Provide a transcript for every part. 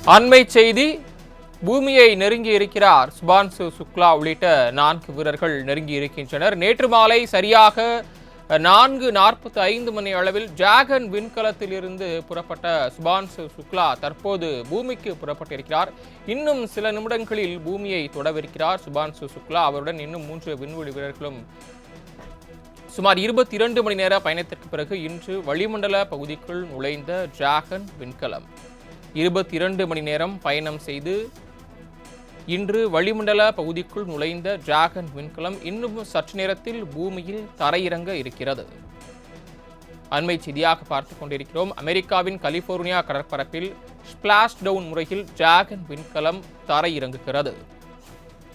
அண்மை செய்தி. பூமியை நெருங்கி இருக்கிறார் சுபான்சு சுக்லா உள்ளிட்ட 4 வீரர்கள் நெருங்கி இருக்கின்றனர். நேற்று மாலை சரியாக 4:45 மணி அளவில் டிராகன் விண்கலத்தில் இருந்து புறப்பட்ட சுபான்சு சுக்லா தற்போது பூமிக்கு புறப்பட்டிருக்கிறார். இன்னும் சில நிமிடங்களில் பூமியை தொடவிருக்கிறார் சுபான்சு சுக்லா. அவருடன் இன்னும் 3 விண்வெளி வீரர்களும் சுமார் 22 மணி நேர பயணத்திற்கு பிறகு இன்று வளிமண்டல பகுதிக்குள் நுழைந்த டிராகன் விண்கலம் 22 மணி நேரம் பயணம் செய்து இன்று வளிமண்டல பகுதிக்குள் நுழைந்த டிராகன் விண்கலம் இன்னும் சற்று நேரத்தில் பூமியில் தரையிறங்க இருக்கிறது. அண்மை செய்தியாக பார்த்துக் கொண்டிருக்கிறோம். அமெரிக்காவின் கலிபோர்னியா கடற்பரப்பில் ஸ்பிளாஷ் டவுன் முறையில் டிராகன் விண்கலம் தரையிறங்குகிறது.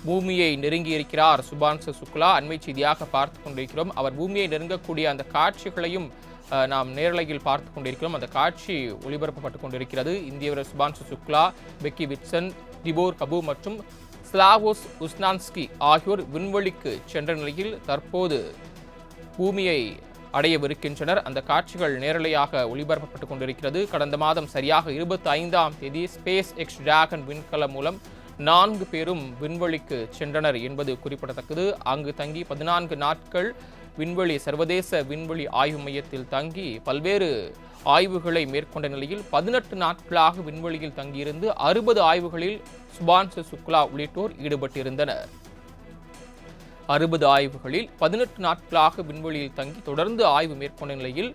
பூமியை நெருங்கி இருக்கிறார் சுபான்சு சுக்லா. அண்மை செய்தியாக பார்த்துக் கொண்டிருக்கிறோம். அவர் பூமியை நெருங்கக்கூடிய அந்த காட்சிகளையும் நாம் நேரலையில் பார்த்துக் கொண்டிருக்கிறோம். அந்த காட்சி ஒளிபரப்பப்பட்டுக் கொண்டிருக்கிறது. இந்திய வீரர் சுபான்சு சுக்லா, பெக்கி விட்சன், திபோர் கபூர் மற்றும் ஸ்லாவோஸ் உஸ்னான்ஸ்கி ஆகியோர் விண்வெளிக்கு சென்ற நிலையில் தற்போது பூமியை அடையவிருக்கின்றனர். அந்த காட்சிகள் நேரலையாக ஒளிபரப்பப்பட்டுக் கொண்டிருக்கிறது. கடந்த மாதம் சரியாக 25ஆம் தேதி ஸ்பேஸ் எக்ஸ் டிராகன் விண்கலம் மூலம் 4 பேரும் விண்வெளிக்கு சென்றனர் என்பது குறிப்பிடத்தக்கது. அங்கு தங்கி 14 நாட்கள் சர்வதேச விண்வெளி ஆய்வு மையத்தில் தங்கி பல்வேறு ஆய்வுகளை மேற்கொண்ட நிலையில் 18 நாட்களாக விண்வெளியில் தங்கியிருந்து 60 ஆய்வுகளில் சுபான்சு சுக்லா உள்ளிட்டோர் ஈடுபட்டிருந்தனர். 60 ஆய்வுகளில் 18 நாட்களாக விண்வெளியில் தங்கி தொடர்ந்து ஆய்வு மேற்கொண்ட நிலையில்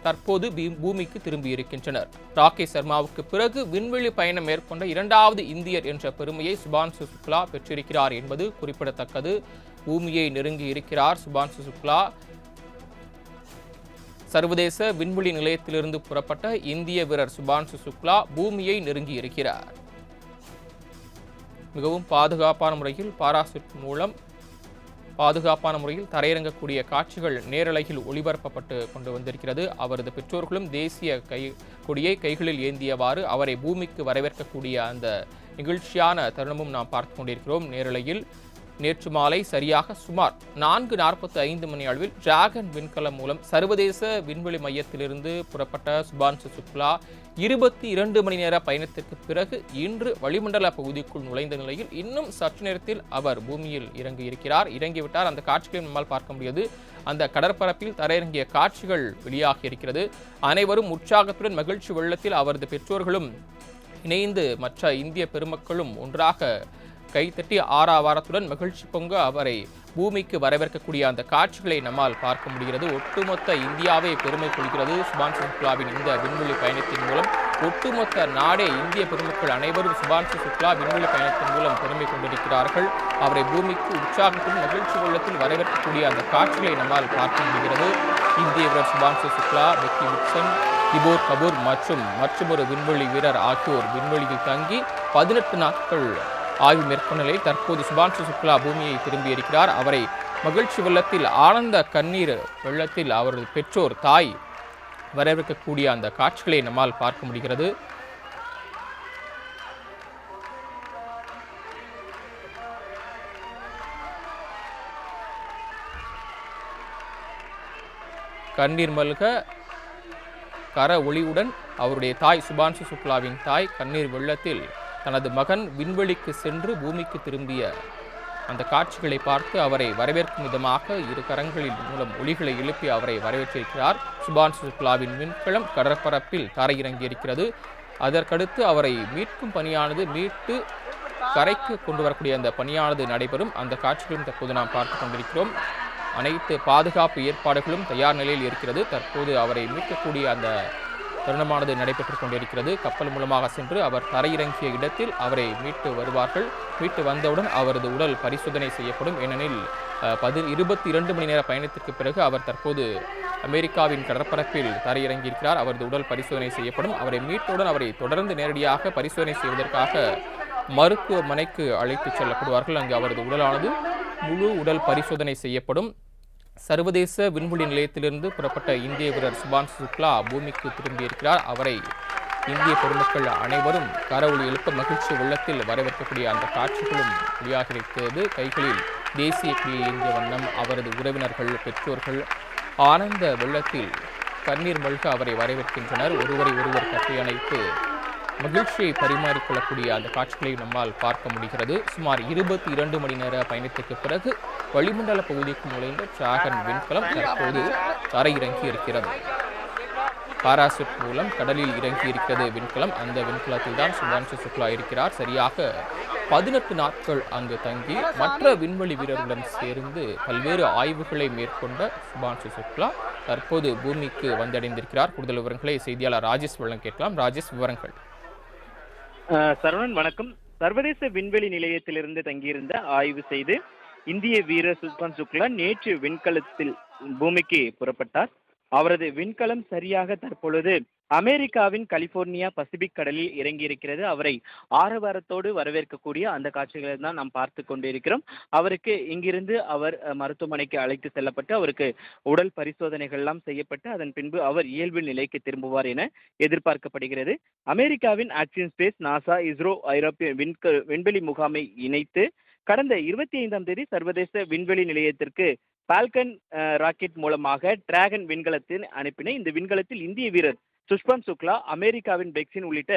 தற்போது பூமிக்கு திரும்பியிருக்கின்றனர். ராகேஷ் சர்மாவுக்கு பிறகு விண்வெளி பயணம் மேற்கொண்ட 2வது இந்தியர் என்ற பெருமையை சுபான்சு சுக்லா பெற்றிருக்கிறார் என்பது குறிப்பிடத்தக்கது. பூமியை நெருங்கி இருக்கிறார் சுபான்சு சுக்லா. சர்வதேச விண்வெளி நிலையத்திலிருந்து புறப்பட்ட இந்திய வீரர் சுபான்சு சுக்லா பூமியை நெருங்கி இருக்கிறார். மிகவும் பாதுகாப்பான முறையில் பாராசூட் மூலம் பாதுகாப்பான முறையில் தரையிறங்கக்கூடிய காட்சிகள் நேரலையில் ஒளிபரப்பப்பட்டு கொண்டு வந்திருக்கிறது. அவரது பெற்றோர்களும் தேசிய கொடியை கைகளில் ஏந்தியவாறு அவரை பூமிக்கு வரவேற்கக்கூடிய அந்த நிகழ்ச்சியான தருணமும் நாம் பார்த்து கொண்டிருக்கிறோம். நேரலையில் நேற்று மாலை சரியாக சுமார் 4:45 மணி அளவில் டிராகன் விண்கலம் மூலம் சர்வதேச விண்வெளி மையத்திலிருந்து புறப்பட்ட சுபான்சு சுக்லா 22 மணி நேர பயணத்திற்கு பிறகு இன்று வளிமண்டல பகுதிக்குள் நுழைந்த நிலையில் இன்னும் சற்று நேரத்தில் அவர் பூமியில் இறங்கிவிட்டார். அந்த காட்சிகளை நம்மால் பார்க்க முடியாது. அந்த கடற்பரப்பில் தரையிறங்கிய காட்சிகள் வெளியாகி இருக்கிறது. அனைவரும் உற்சாகத்துடன் மகிழ்ச்சி வெள்ளத்தில் அவரது பெற்றோர்களும் இணைந்து மற்ற இந்திய பெருமக்களும் ஒன்றாக கைத்தட்டி ஆரவாரத்துடன் மகிழ்ச்சி பொங்க அவரை பூமிக்கு வரவேற்கக்கூடிய அந்த காட்சிகளை நம்மால் பார்க்க முடிகிறது. ஒட்டுமொத்த இந்தியாவை பெருமை கொள்கிறது. சுபான்சு சுக்லாவின் இந்த விண்வெளி பயணத்தின் மூலம் ஒட்டுமொத்த நாடே இந்திய பெருமக்கள் அனைவரும் சுபான்சு சுக்லா விண்வெளி பயணத்தின் மூலம் பெருமை கொண்டிருக்கிறார்கள். அவரை பூமிக்கு உற்சாகத்துடன் மகிழ்ச்சி வெள்ளத்தில் வரவேற்கக்கூடிய அந்த காட்சிகளை நம்மால் பார்க்க முடிகிறது. இந்திய வீரர் சுபான்சு சுக்லா, பெக்கி விட்சன், திபோர் கபூர் மற்றும் மற்றொரு விண்வெளி வீரர் ஆகியோர் விண்வெளியில் தங்கி 18 நாட்கள் ஆய்வு மேற்கொண்ட நிலையில் தற்போது சுபான்சு சுக்லா பூமியை திரும்பியிருக்கிறார். அவரை மகிழ்ச்சி வெள்ளத்தில் ஆனந்த கண்ணீர் வெள்ளத்தில் அவரது பெற்றோர் தாய் வரவேற்கக்கூடிய அந்த காட்சிகளை நம்மால் பார்க்க முடிகிறது. கண்ணீர் மல்க கர ஒளியுடன் அவருடைய தாய் சுபான்சு சுக்லாவின் தாய் கண்ணீர் வெள்ளத்தில் தனது மகன் விண்வெளிக்கு சென்று பூமிக்கு திரும்பிய அந்த காட்சிகளை பார்த்து அவரை வரவேற்கும் விதமாக 2 கரங்களின் மூலம் ஒலிகளை எழுப்பி அவரை வரவேற்றிருக்கிறார். சுபான்சு சுக்லாவின் விண்கலம் கடற்பரப்பில் தரையிறங்கியிருக்கிறது. அதற்கடுத்து அவரை மீட்கும் பணியானது மீட்டு கரைக்கு கொண்டு வரக்கூடிய அந்த பணியானது நடைபெறும். அந்த காட்சிகளும் தற்போது நாம் பார்த்து கொண்டிருக்கிறோம். அனைத்து பாதுகாப்பு ஏற்பாடுகளும் தயார் நிலையில் இருக்கிறது. தற்போது அவரை மீட்கக்கூடிய அந்த தருணமானது நடைபெற்றுக் கொண்டிருக்கிறது. கப்பல் மூலமாக சென்று அவர் தரையிறங்கிய இடத்தில் அவரை மீட்டு வருவார்கள். மீட்டு வந்தவுடன் அவரது உடல் பரிசோதனை செய்யப்படும். ஏனெனில் 22 மணி நேர பயணத்திற்கு பிறகு அவர் தற்போது அமெரிக்காவின் கடற்பரப்பில் தரையிறங்கியிருக்கிறார். அவரது உடல் பரிசோதனை செய்யப்படும். அவரை மீட்டவுடன் அவரை தொடர்ந்து நேரடியாக பரிசோதனை செய்வதற்காக மருத்துவமனைக்கு அழைத்து செல்லப்படுவார்கள். அங்கு அவரது உடலானது முழு உடல் பரிசோதனை செய்யப்படும். சர்வதேச விண்வெளி நிலையத்திலிருந்து புறப்பட்ட இந்திய வீரர் சுபான்சு சுக்லா பூமிக்கு திரும்பியிருக்கிறார். அவரை இந்திய பெருமக்கள் அனைவரும் கரவொலி எழுப்ப மகிழ்ச்சி வெள்ளத்தில் வரவேற்கக்கூடிய அந்த காட்சிகளும் வெளியாக இருக்கிறது. கைகளில் தேசிய கொடியை ஏந்திய வண்ணம் அவரது உறவினர்கள், பெற்றோர்கள் ஆனந்த வெள்ளத்தில் கண்ணீர் மல்க அவரை வரவேற்கின்றனர். ஒருவரை ஒருவர் கட்டி அணைத்து மகிழ்ச்சியை பரிமாறிக்கொள்ளக்கூடிய அந்த காட்சிகளை நம்மால் பார்க்க முடிகிறது. சுமார் 22 மணி நேர பயணத்துக்கு பிறகு வளிமண்டல பகுதிக்கு நுழைந்த டிராகன் விண்கலம் தற்போது தரையிறங்கி இருக்கிறது. பாராசூட் மூலம் கடலில் இறங்கி இருக்கிறது விண்கலம். அந்த விண்கலத்தில் தான் சுபான்ஷு சுக்லா இருக்கிறார். சரியாக 18 நாட்கள் அங்கு தங்கி மற்ற விண்வெளி வீரர்களுடன் சேர்ந்து பல்வேறு ஆய்வுகளை மேற்கொண்ட சுபான்ஷு சுக்லா தற்போது பூமிக்கு வந்தடைந்திருக்கிறார். கூடுதல் விவரங்களை செய்தியாளர் ராஜேஷ் வழங்க கேட்கலாம். ராஜேஷ், விவரங்கள். சரவணன் வணக்கம். சர்வதேச விண்வெளி நிலையத்திலிருந்து தங்கியிருந்த ஆய்வு செய்து இந்திய வீரர் சுபான்ஷு சுக்லா நேற்று விண்கலத்தில் பூமிக்கு புறப்பட்டார். அவரது விண்கலம் சரியாக தற்பொழுது அமெரிக்காவின் கலிபோர்னியா பசிபிக் கடலில் இறங்கியிருக்கிறது. அவரை ஆரவாரத்தோடு வரவேற்கக்கூடிய அந்த காட்சிகளை தான் நாம் பார்த்து கொண்டிருக்கிறோம். அவருக்கு இங்கிருந்து அவர் மருத்துவமனைக்கு அழைத்து செல்லப்பட்டு அவருக்கு உடல் பரிசோதனைகள் எல்லாம் செய்யப்பட்டு அதன் பின்பு அவர் இயல்பு நிலைக்கு திரும்புவார் என எதிர்பார்க்கப்படுகிறது. அமெரிக்காவின் ஆக்சியன் ஸ்பேஸ், நாசா, இஸ்ரோ ஐரோப்பிய விண்வெளி முகாமை இணைத்து கடந்த 25ஆம் தேதி சர்வதேச விண்வெளி நிலையத்திற்கு பால்கன் ராக்கெட் மூலமாக டிராகன் விண்கலத்தில் அனுப்பின. இந்த விண்கலத்தில் இந்திய வீரர் சுஷ்மான் சுக்லா, அமெரிக்காவின் பெக்சின் உள்ளிட்ட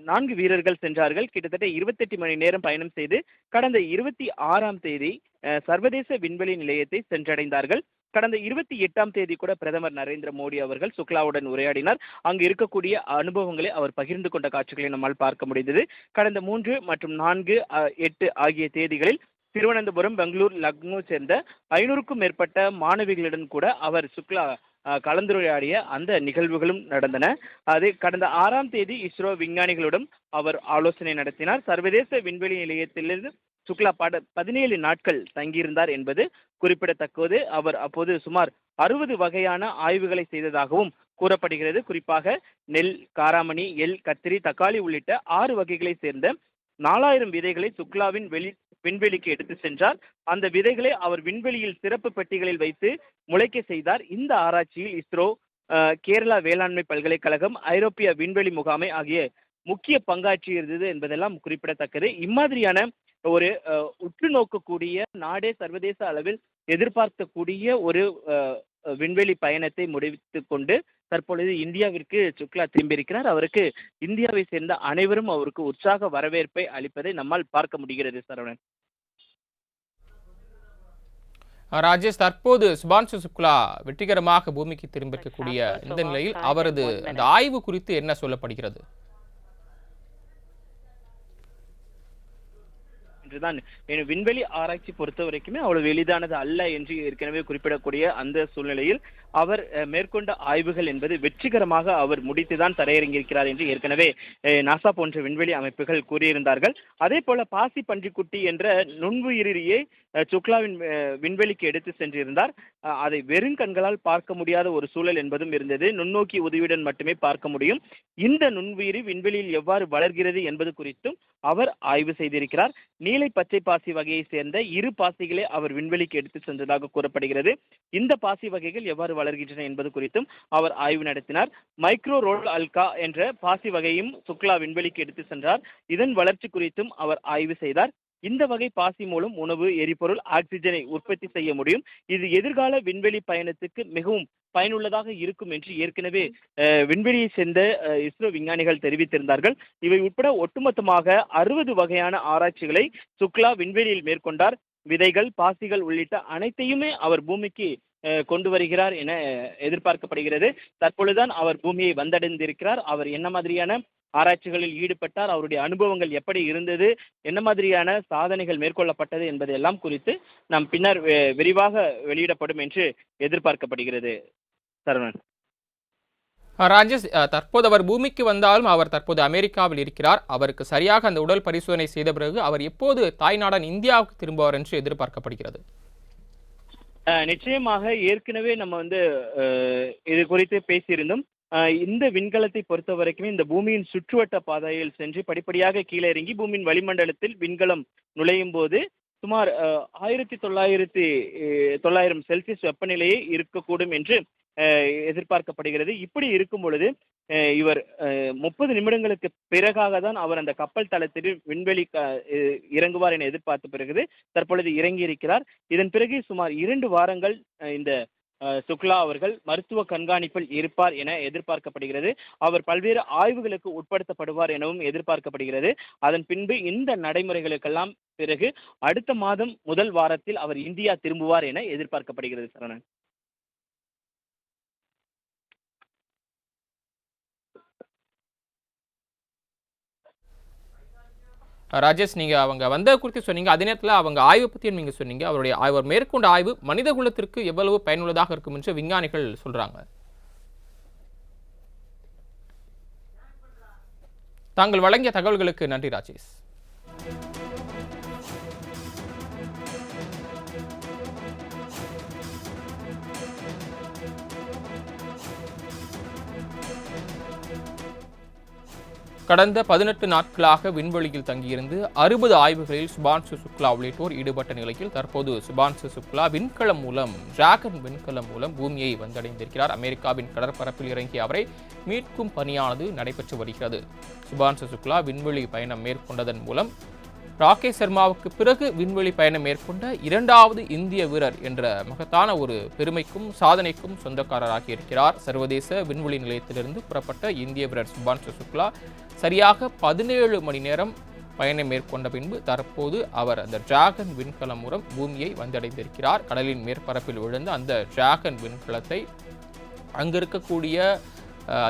4 வீரர்கள் சென்றார்கள். கிட்டத்தட்ட 28 மணி நேரம் பயணம் செய்து கடந்த 26ஆம் தேதி சர்வதேச விண்வெளி நிலையத்தை சென்றடைந்தார்கள். கடந்த 28ஆம் தேதி கூட பிரதமர் நரேந்திர மோடி அவர்கள் சுக்லாவுடன் உரையாடினார். அங்கு இருக்கக்கூடிய அனுபவங்களை அவர் பகிர்ந்து கொண்ட காட்சிகளை நம்மால் பார்க்க முடிந்தது. கடந்த 3 மற்றும் 4, 8 ஆகிய தேதிகளில் திருவனந்தபுரம், பெங்களூர், லக்னோ சேர்ந்த 500க்கும் மேற்பட்ட மாணவிகளுடன் கூட அவர் சுக்லா கலந்துரையாடிய அந்த நிகழ்வுகளும் நடந்தன. அது கடந்த 6ஆம் தேதி இஸ்ரோ விஞ்ஞானிகளுடன் அவர் ஆலோசனை நடத்தினார். சர்வதேச விண்வெளி நிலையத்திலிருந்து சுக்லா 17 நாட்கள் தங்கியிருந்தார் என்பது குறிப்பிடத்தக்கது. அவர் அப்போது சுமார் 60 வகையான ஆய்வுகளை செய்ததாகவும் கூறப்படுகிறது. குறிப்பாக நெல், காராமணி, எள், கத்திரி, தக்காளி உள்ளிட்ட 6 வகைகளை சேர்ந்த 4000 விதைகளை சுக்லாவின் விண்வெளிக்கு எடுத்து சென்றார். அந்த விதைகளை அவர் விண்வெளியில் சிறப்பு பெட்டிகளில் வைத்து முளைக்க செய்தார். இந்த ஆராய்ச்சியில் இஸ்ரோ, கேரளா வேளாண்மை பல்கலைக்கழகம், ஐரோப்பிய விண்வெளி முகாமை ஆகிய முக்கிய பங்காற்றியிருந்தது என்பதெல்லாம் குறிப்பிடத்தக்கது. இம்மாதிரியான ஒரு உற்று நோக்கக்கூடிய நாடே சர்வதேச அளவில் எதிர்பார்க்கக்கூடிய ஒரு விண்வெளி பயணத்தை முடித்துக் கொண்டு தற்பொழுது இந்தியாவிற்கு சுக்லா திரும்பியிருக்கிறார். அவருக்கு இந்தியாவை சேர்ந்த அனைவரும் அவருக்கு உற்சாக வரவேற்பை அளிப்பதை நம்மால் பார்க்க முடிகிறது. சரவணன். ராஜேஷ், தற்போது சுபான்ஷு சுக்லா வெற்றிகரமாக பூமிக்கு திரும்பியிருக்கக்கூடிய இந்த நிலையில் அவரது அந்த ஆய்வு குறித்து என்ன சொல்லப்படுகிறது? என்றுதான் விண்வெளி ஆராய்ச்சி பொறுத்த வரைக்குமே அவ்வளவு எளிதானது அல்ல என்று ஏற்கனவே குறிப்பிடக்கூடிய அந்த சூழ்நிலையில் அவர் மேற்கொண்ட ஆய்வுகள் என்பது வெற்றிகரமாக அவர் முடித்துதான் தரையிறங்கியிருக்கிறார் என்று ஏற்கனவே நாசா போன்ற விண்வெளி அமைப்புகள் கூறியிருந்தார்கள். அதே போல பாசி பன்றிக்குட்டி என்ற நுண்ணுயிரியை சுக்லாவின் விண்வெளிக்கு எடுத்து சென்றிருந்தார். அதை வெறுங்கண்களால் பார்க்க முடியாத ஒரு சூழல் என்பதும் இருந்தது. நுண்ணோக்கி உதவியுடன் மட்டுமே பார்க்க முடியும். இந்த நுண்ணுயிரி விண்வெளியில் எவ்வாறு வளர்கிறது என்பது குறித்தும் அவர் ஆய்வு செய்திருக்கிறார். நீலை பச்சை பாசி வகையை சேர்ந்த 2 பாசிகளை அவர் விண்வெளிக்கு எடுத்து சென்றதாக கூறப்படுகிறது. இந்த பாசி வகைகள் எவ்வாறு வளர்கின்றன என்பது குறித்தும் அவர் ஆய்வு நடத்தினார். மைக்ரோ ரோல் அல்கா என்ற பாசி வகையும் சுக்லா விண்வெளிக்கு எடுத்து சென்றார். இதன் வளர்ச்சி குறித்தும் அவர் ஆய்வு செய்தார். இந்த வகை பாசி மூலம் உணவு, எரிபொருள், ஆக்சிஜனை உற்பத்தி செய்ய முடியும். இது எதிர்கால விண்வெளி பயணத்துக்கு மிகவும் பயனுள்ளதாக இருக்கும் என்று ஏற்கனவே விண்வெளியை சேர்ந்த இஸ்ரோ விஞ்ஞானிகள் தெரிவித்திருந்தார்கள். இவை உட்பட ஒட்டுமொத்தமாக 60 வகையான ஆராய்ச்சிகளை சுக்லா விண்வெளியில் மேற்கொண்டார். விதைகள், பாசிகள் உள்ளிட்ட அனைத்தையுமே அவர் பூமிக்கு கொண்டு வருகிறார் என எதிர்பார்க்கப்படுகிறது. தற்பொழுதுதான் அவர் பூமியை வந்தடைந்திருக்கிறார். அவர் என்ன மாதிரியான ஆராய்ச்சிகளில் ஈடுபட்டார், அவருடைய அனுபவங்கள் எப்படி இருந்தது, என்ன மாதிரியான சாதனைகள் மேற்கொள்ளப்பட்டது என்பதெல்லாம் குறித்து நாம் பின்னர் விரிவாக வெளியிடப்படும் என்று எதிர்பார்க்கப்படுகிறது. சரவணன். ராஜேஷ், தற்போது அவர் பூமிக்கு வந்தாலும் அவர் தற்போது அமெரிக்காவில் இருக்கிறார். அவருக்கு சரியாக அந்த உடல் பரிசோதனை செய்த பிறகு அவர் எப்போது தாய்நாடன் இந்தியாவுக்கு திரும்புவார் என்று எதிர்பார்க்கப்படுகிறது? நிச்சயமாக ஏற்கனவே நம்ம இது குறித்து பேசியிருந்தோம். இந்த விண்கலத்தை பொறுத்த வரைக்குமே இந்த பூமியின் சுற்றுவட்ட பாதையில் சென்று படிப்படியாக கீழே இறங்கி பூமியின் வளிமண்டலத்தில் விண்கலம் நுழையும் போது சுமார் 1900 செல்சியஸ் வெப்பநிலையே இருக்கக்கூடும் என்று எதிர்பார்க்கப்படுகிறது. இப்படி இருக்கும் பொழுது இவர் 30 நிமிடங்களுக்கு பிறகாக தான் அவர் அந்த கப்பல் தளத்தில் விண்வெளி இறங்குவார் என எதிர்பார்த்த பிறகு தற்பொழுது இறங்கி இருக்கிறார். இதன் பிறகு சுமார் 2 வாரங்கள் இந்த சுக்லா அவர்கள் மருத்துவ கண்காணிப்பில் இருப்பார் என எதிர்பார்க்கப்படுகிறது. அவர் பல்வேறு ஆய்வுகளுக்கு உட்படுத்தப்படுவார் எனவும் எதிர்பார்க்கப்படுகிறது. அதன் பின்பு இந்த நடைமுறைகளுக்கெல்லாம் பிறகு அடுத்த மாதம் முதல் வாரத்தில் அவர் இந்தியா திரும்புவார் என எதிர்பார்க்கப்படுகிறது. சரவணன். ராஜேஷ், நீங்க அவங்க வந்த குறித்து சொன்னீங்க. அதே நேரத்தில் அவங்க ஆய்வு பற்றியும் நீங்க சொன்னீங்க. அவர் மேற்கொண்ட ஆய்வு மனித குலத்திற்கு எவ்வளவு பயனுள்ளதாக இருக்கும் என்று விஞ்ஞானிகள் சொல்றாங்க. தாங்கள் வழங்கிய தகவல்களுக்கு நன்றி ராஜேஷ். கடந்த 18 நாட்களாக விண்வெளியில் தங்கியிருந்து 60 ஆய்வுகளில் சுபான்சு சுக்லா உள்ளிட்டோர் ஈடுபட்ட நிலையில் தற்போது சுபான்சு சுக்லா விண்கலம் மூலம் டிராகன் விண்கலம் மூலம் பூமியை வந்தடைந்திருக்கிறார். அமெரிக்காவின் கடற்பரப்பில் இறங்கிய அவரை மீட்கும் பணியானது நடைபெற்று வருகிறது. சுபான்சு சுக்லா விண்வெளி பயணம் மேற்கொண்டதன் மூலம் ராகேஷ் சர்மாவுக்கு பிறகு விண்வெளி பயணம் மேற்கொண்ட 2வது இந்திய வீரர் என்ற மகத்தான ஒரு பெருமைக்கும் சாதனைக்கும் சொந்தக்காரராகி இருக்கிறார். சர்வதேச விண்வெளி நிலையத்திலிருந்து புறப்பட்ட இந்திய வீரர் சுபான்சு சுக்லா சரியாக 17 மணி நேரம் பயணம் மேற்கொண்ட பின்பு தற்போது அவர் அந்த டிராகன் விண்கலம் மூலம் பூமியை வந்தடைந்திருக்கிறார். கடலின் மேற்பரப்பில் விழுந்த அந்த டிராகன் விண்கலத்தை அங்கிருக்கக்கூடிய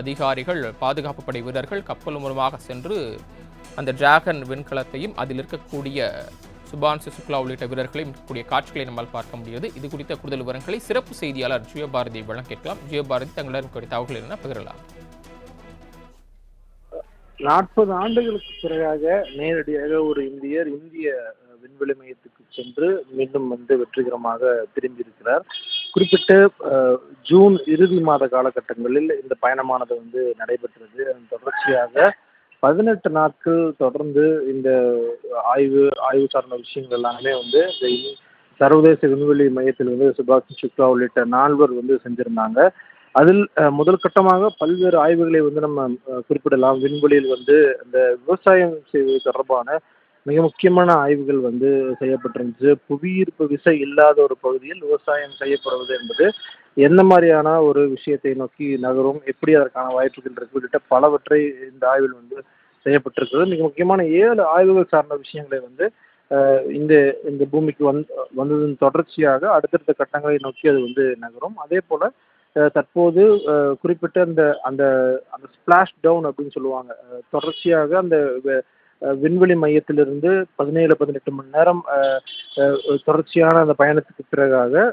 அதிகாரிகள், பாதுகாப்பு படை வீரர்கள் கப்பல் மூலமாக சென்று அந்த டிராகன் விண்கலத்தையும் அதில் இருக்கக்கூடிய சுபான்சு சுக்லா உள்ளிட்ட வீரர்களை இருக்கக்கூடிய காட்சிகளை நம்மால் பார்க்க முடியாது. இது குறித்த கூடுதல் விவரங்களை சிறப்பு செய்தியாளர் ஜியோபாரதி வழங்க கேட்கலாம். ஜியோபாரதி, தங்களிடம் தகவல்கள் என்ன பகிரலாம்? 40 ஆண்டுகளுக்கு பிறகாக நேரடியாக ஒரு இந்தியர் இந்திய விண்வெளி மையத்துக்கு சென்று மீண்டும் வெற்றிகரமாக திரும்பியிருக்கிறார். குறிப்பிட்ட ஜூன் இறுதி மாத காலகட்டங்களில் இந்த பயணமானது நடைபெற்றது. அதன் தொடர்ச்சியாக 18 நாட்கள் தொடர்ந்து இந்த ஆய்வு சார்ந்த விஷயங்கள் எல்லாமே இந்த சர்வதேச விண்வெளி மையத்தில் சுபான்சு சுக்லா உள்ளிட்ட 4 செஞ்சிருந்தாங்க. அதில் முதல் கட்டமாக பல்வேறு ஆய்வுகளை நம்ம குறிப்பிடலாம். விண்வெளியில் அந்த விவசாயம் செய்வது தொடர்பான மிக முக்கியமான ஆய்வுகள் செய்யப்பட்டிருந்துச்சு. புவியீர்ப்பு விசை இல்லாத ஒரு பகுதியில் விவசாயம் செய்யப்படுவது என்பது எந்த மாதிரியான ஒரு விஷயத்தை நோக்கி நகரும், எப்படி அதற்கான வாய்ப்புகள் இருக்கு உள்ளிட்ட பலவற்றை இந்த ஆய்வில் செய்யப்பட்டிருக்கிறது. மிக முக்கியமான 7 ஆய்வுகள் சார்ந்த விஷயங்களை இந்த இந்த பூமிக்கு வந்ததன் தொடர்ச்சியாக அடுத்தடுத்த கட்டங்களை நோக்கி அது நகரும். அதே போல தற்போது குறிப்பிட்ட அந்த அந்த அந்த ஸ்பிளாஷ் டவுன் அப்படின்னு சொல்லுவாங்க. தொடர்ச்சியாக அந்த விண்வெளி மையத்திலிருந்து 17-18 மணி நேரம் தொடர்ச்சியான அந்த பயணத்துக்கு பிறகாக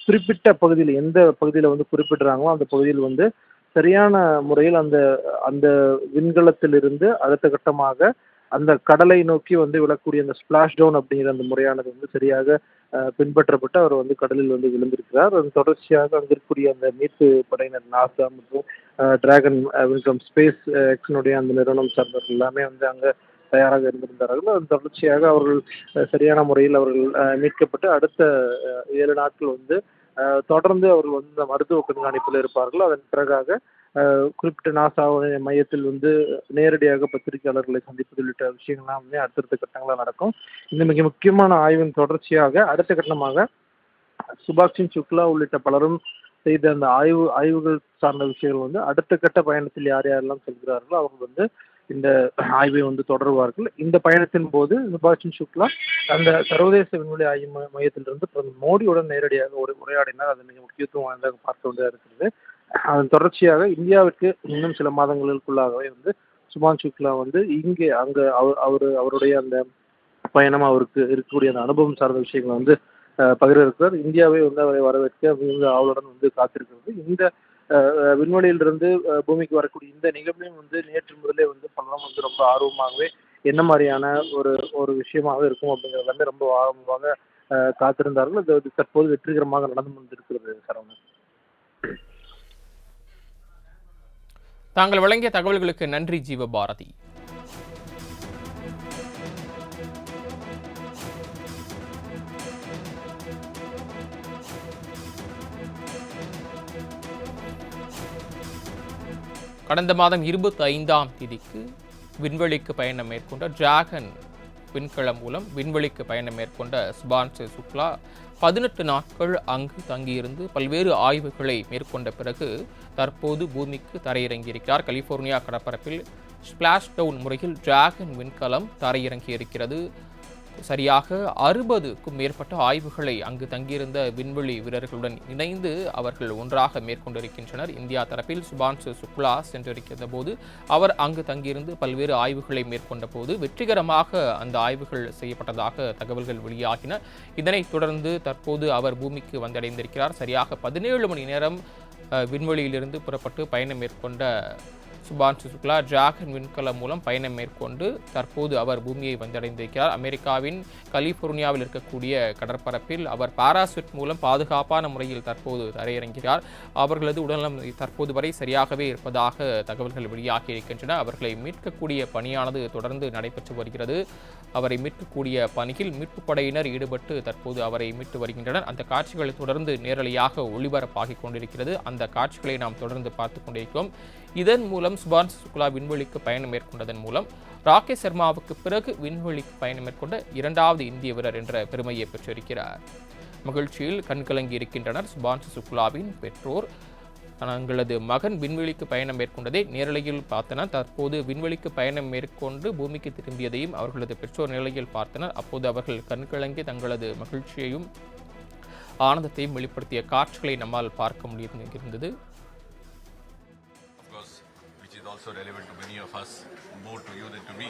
குறிப்பிட்ட பகுதியில் எந்த பகுதியில் குறிப்பிடுறாங்களோ அந்த பகுதியில் சரியான முறையில் அந்த அந்த விண்கலத்திலிருந்து அடுத்த கட்டமாக அந்த கடலை நோக்கி விழக்கூடிய அந்த ஸ்பிளாஷ் டவுன் அப்படிங்கிற அந்த முறையானது சரியாக பின்பற்றப்பட்டு அவர் கடலில் விழுந்திருக்கிறார். அதன் தொடர்ச்சியாக அங்கே இருக்கக்கூடிய அந்த மீட்பு படையினர் நாசா மற்றும் டிராகன் விண்கலம் ஸ்பேஸ் எக்ஸினுடைய அந்த நிறுவனம் சார்ந்தவர்கள் எல்லாமே அங்கே தயாராக இருந்திருந்தார்கள். அதன் தொடர்ச்சியாக அவர்கள் சரியான முறையில் அவர்கள் மீட்கப்பட்டு அடுத்த 7 நாட்கள் தொடர்ந்து அவர்கள் மருத்துவ கண்காணிப்பில் இருப்பார்கள். அதன் பிறகாக குறிப்பிட்ட நாசா மையத்தில் நேரடியாக பத்திரிகையாளர்களை சந்திப்பது உள்ளிட்ட விஷயங்கள்லாம் அடுத்தடுத்த கட்டங்களாக நடக்கும். இந்த மிக முக்கியமான ஆய்வின் தொடர்ச்சியாக அடுத்த கட்டமாக சுபான்சு சுக்லா உள்ளிட்ட பலரும் செய்த அந்த ஆய்வுகள் சார்ந்த விஷயங்கள் அடுத்த கட்ட பயணத்தில் யார் யாரெல்லாம் செல்கிறார்களோ அவர்கள் இந்த ஆய்வை தொடருவார்கள். இந்த பயணத்தின் போது சுபான்சு சுக்லா அந்த சர்வதேச விண்வெளி ஆய்வு மையத்திலிருந்து பிரதமர் மோடியுடன் நேரடியாக ஒரு உரையாடினார். அது மிக முக்கியத்துவம் வாய்ந்ததாக பார்க்க வேண்டியதாக இருக்கிறது. அதன் தொடர்ச்சியாக இந்தியாவிற்கு இன்னும் சில மாதங்களுக்குள்ளாகவே சுபான்சு சுக்லா இங்கே அங்கே அவருடைய அந்த பயணம், அவருக்கு இருக்கக்கூடிய அந்த அனுபவம் சார்ந்த விஷயங்களை பகிர இருக்கிறார். இந்தியாவை அவரை வரவேற்க மிகுந்த ஆவலுடன் காத்திருக்கிறது. இந்த விண்வெளியிலிருந்து பூமிக்கு வரக்கூடிய இந்த நிகழ்வையும் நேற்று முதலே பலரும் ரொம்ப ஆர்வமாகவே என்ன மாதிரியான ஒரு விஷயமாக இருக்கும் அப்படிங்கிறது எல்லாமே ரொம்ப ஆர்வமாக காத்திருந்தார்கள். அது தற்போது வெற்றிகரமாக நடந்து கொண்டிருக்கிறது. சரவணன், தாங்கள் வழங்கிய தகவல்களுக்கு நன்றி ஜீவபாரதி. கடந்த மாதம் 25ஆம் தேதிக்கு விண்வெளிக்கு பயணம் மேற்கொண்ட டிராகன் விண்கலம் மூலம் விண்வெளிக்கு பயணம் மேற்கொண்ட சுபான்சு சுக்லா 18 நாட்கள் அங்கு தங்கியிருந்து பல்வேறு ஆய்வுகளை மேற்கொண்ட பிறகு தற்போது பூமிக்கு தரையிறங்கியிருக்கிறார். கலிபோர்னியா கடற்பரப்பில் ஸ்பிளாஷ் டவுன் முறையில் டிராகன் விண்கலம் தரையிறங்கியிருக்கிறது. சரியாக 60க்கும் மேற்பட்ட ஆய்வுகளை அங்கு தங்கியிருந்த விண்வெளி வீரர்களுடன் இணைந்து அவர்கள் ஒன்றாக மேற்கொண்டிருக்கின்றனர். இந்தியா தரப்பில் சுபான்சு சுக்லா சென்றிருக்கின்ற போது அவர் அங்கு தங்கியிருந்து பல்வேறு ஆய்வுகளை மேற்கொண்ட போது வெற்றிகரமாக அந்த ஆய்வுகள் செய்யப்பட்டதாக தகவல்கள் வெளியாகின. இதனைத் தொடர்ந்து தற்போது அவர் பூமிக்கு வந்தடைந்திருக்கிறார். சரியாக 17 மணி நேரம் விண்வெளியிலிருந்து புறப்பட்டு பயணம் மேற்கொண்ட சுபான்சு சுக்லா டிராகன் விண்கலம் மூலம் பயணம் மேற்கொண்டு தற்போது அவர் பூமியை வந்தடைந்திருக்கிறார். அமெரிக்காவின் கலிபோர்னியாவில் இருக்கக்கூடிய கடற்பரப்பில் அவர் பாராசூட் மூலம் பாதுகாப்பான முறையில் தற்போது தரையிறங்கிறார். அவர்களது உடல்நலம் தற்போது வரை சரியாகவே இருப்பதாக தகவல்கள் வெளியாகி இருக்கின்றன. அவர்களை மீட்கக்கூடிய பணியானது தொடர்ந்து நடைபெற்று வருகிறது. அவரை மீட்கக்கூடிய பணியில் மீட்புப் படையினர் ஈடுபட்டு தற்போது அவரை மீட்டு வருகின்றனர். அந்த காட்சிகள் தொடர்ந்து நேரலையாக ஒளிபரப்பாகிக் கொண்டிருக்கிறது. அந்த காட்சிகளை நாம் தொடர்ந்து பார்த்துக் கொண்டிருக்கிறோம். இதன் மூலம் சுபான்சு சுக்லா விண்வெளிக்கு பயணம் மேற்கொண்டதன் மூலம் ராகேஷ் சர்மாவுக்கு பிறகு விண்வெளிக்கு பயணம் மேற்கொண்ட 2வது இந்திய வீரர் என்ற பெருமையை பெற்றிருக்கிறார். மகிழ்ச்சியில் கண்கலங்கி இருக்கின்றனர் சுபான்சு சுக்லாவின் பெற்றோர். தங்களது மகன் விண்வெளிக்கு பயணம் மேற்கொண்டதை நேரலையில் பார்த்தனர். தற்போது விண்வெளிக்கு பயணம் மேற்கொண்டு பூமிக்கு திரும்பியதையும் அவர்களது பெற்றோர் நேரலையில் பார்த்தனர். அப்போது அவர்கள் கண்கலங்கி தங்களது மகிழ்ச்சியையும் ஆனந்தத்தையும் வெளிப்படுத்திய காட்சிகளை நம்மால் பார்க்க முடிந்திருந்தது. Also relevant to many of us, more to you than to me,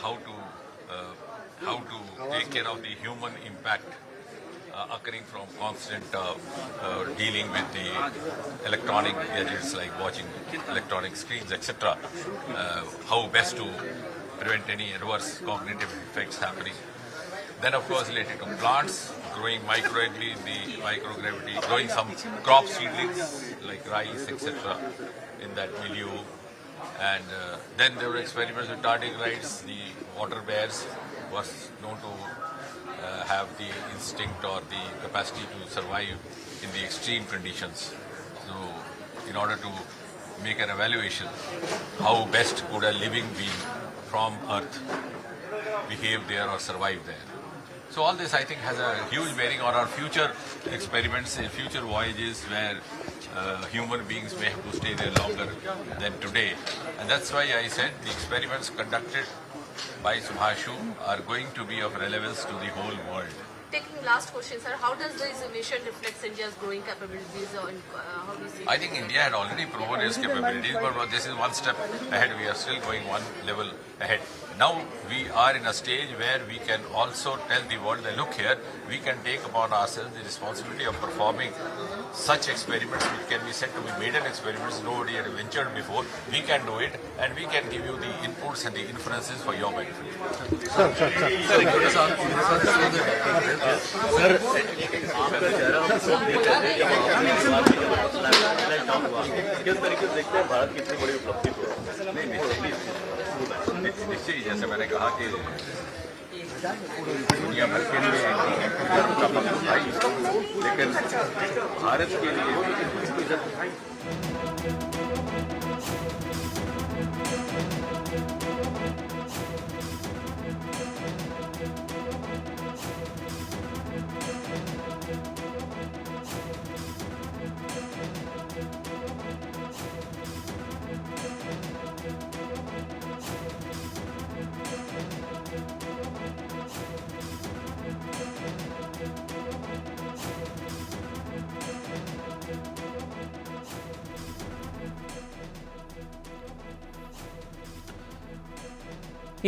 how to take care of the human impact occurring from constant dealing with the electronic gadgets like watching electronic screens, etc. How best to prevent any adverse cognitive effects happening. Then, of course, related to plants, growing microalgae, the microgravity, growing some crop seedlings like rice, etc. in that milieu. And then there were experiments with tardigrades. The water bears was known to have the instinct or the capacity to survive in the extreme conditions. So in order to make an evaluation, how best could a living being from Earth behave there or survive there. So all this, I think, has a huge bearing on our future experiments, future voyages where human beings may have to stay there longer than today. And that's why I said the experiments conducted by Subhashu are going to be of relevance to the whole world. Taking last question, sir, how does this mission reflect India's growing capabilities? How do you see? I think India had already proven its capabilities, but this is one step ahead. We are still going one level ahead. Now we are in a stage where we can also tell the world that look here, we can take upon ourselves the responsibility of performing such experiments which can be said to be maiden experiments nobody had ventured before. We can do it and we can give you the inputs and the inferences for your benefit. निश्चय ही जैसे मैंने कहा कि दुनिया भर के लिए का पक्ष भाई, लेकिन भारत के लिए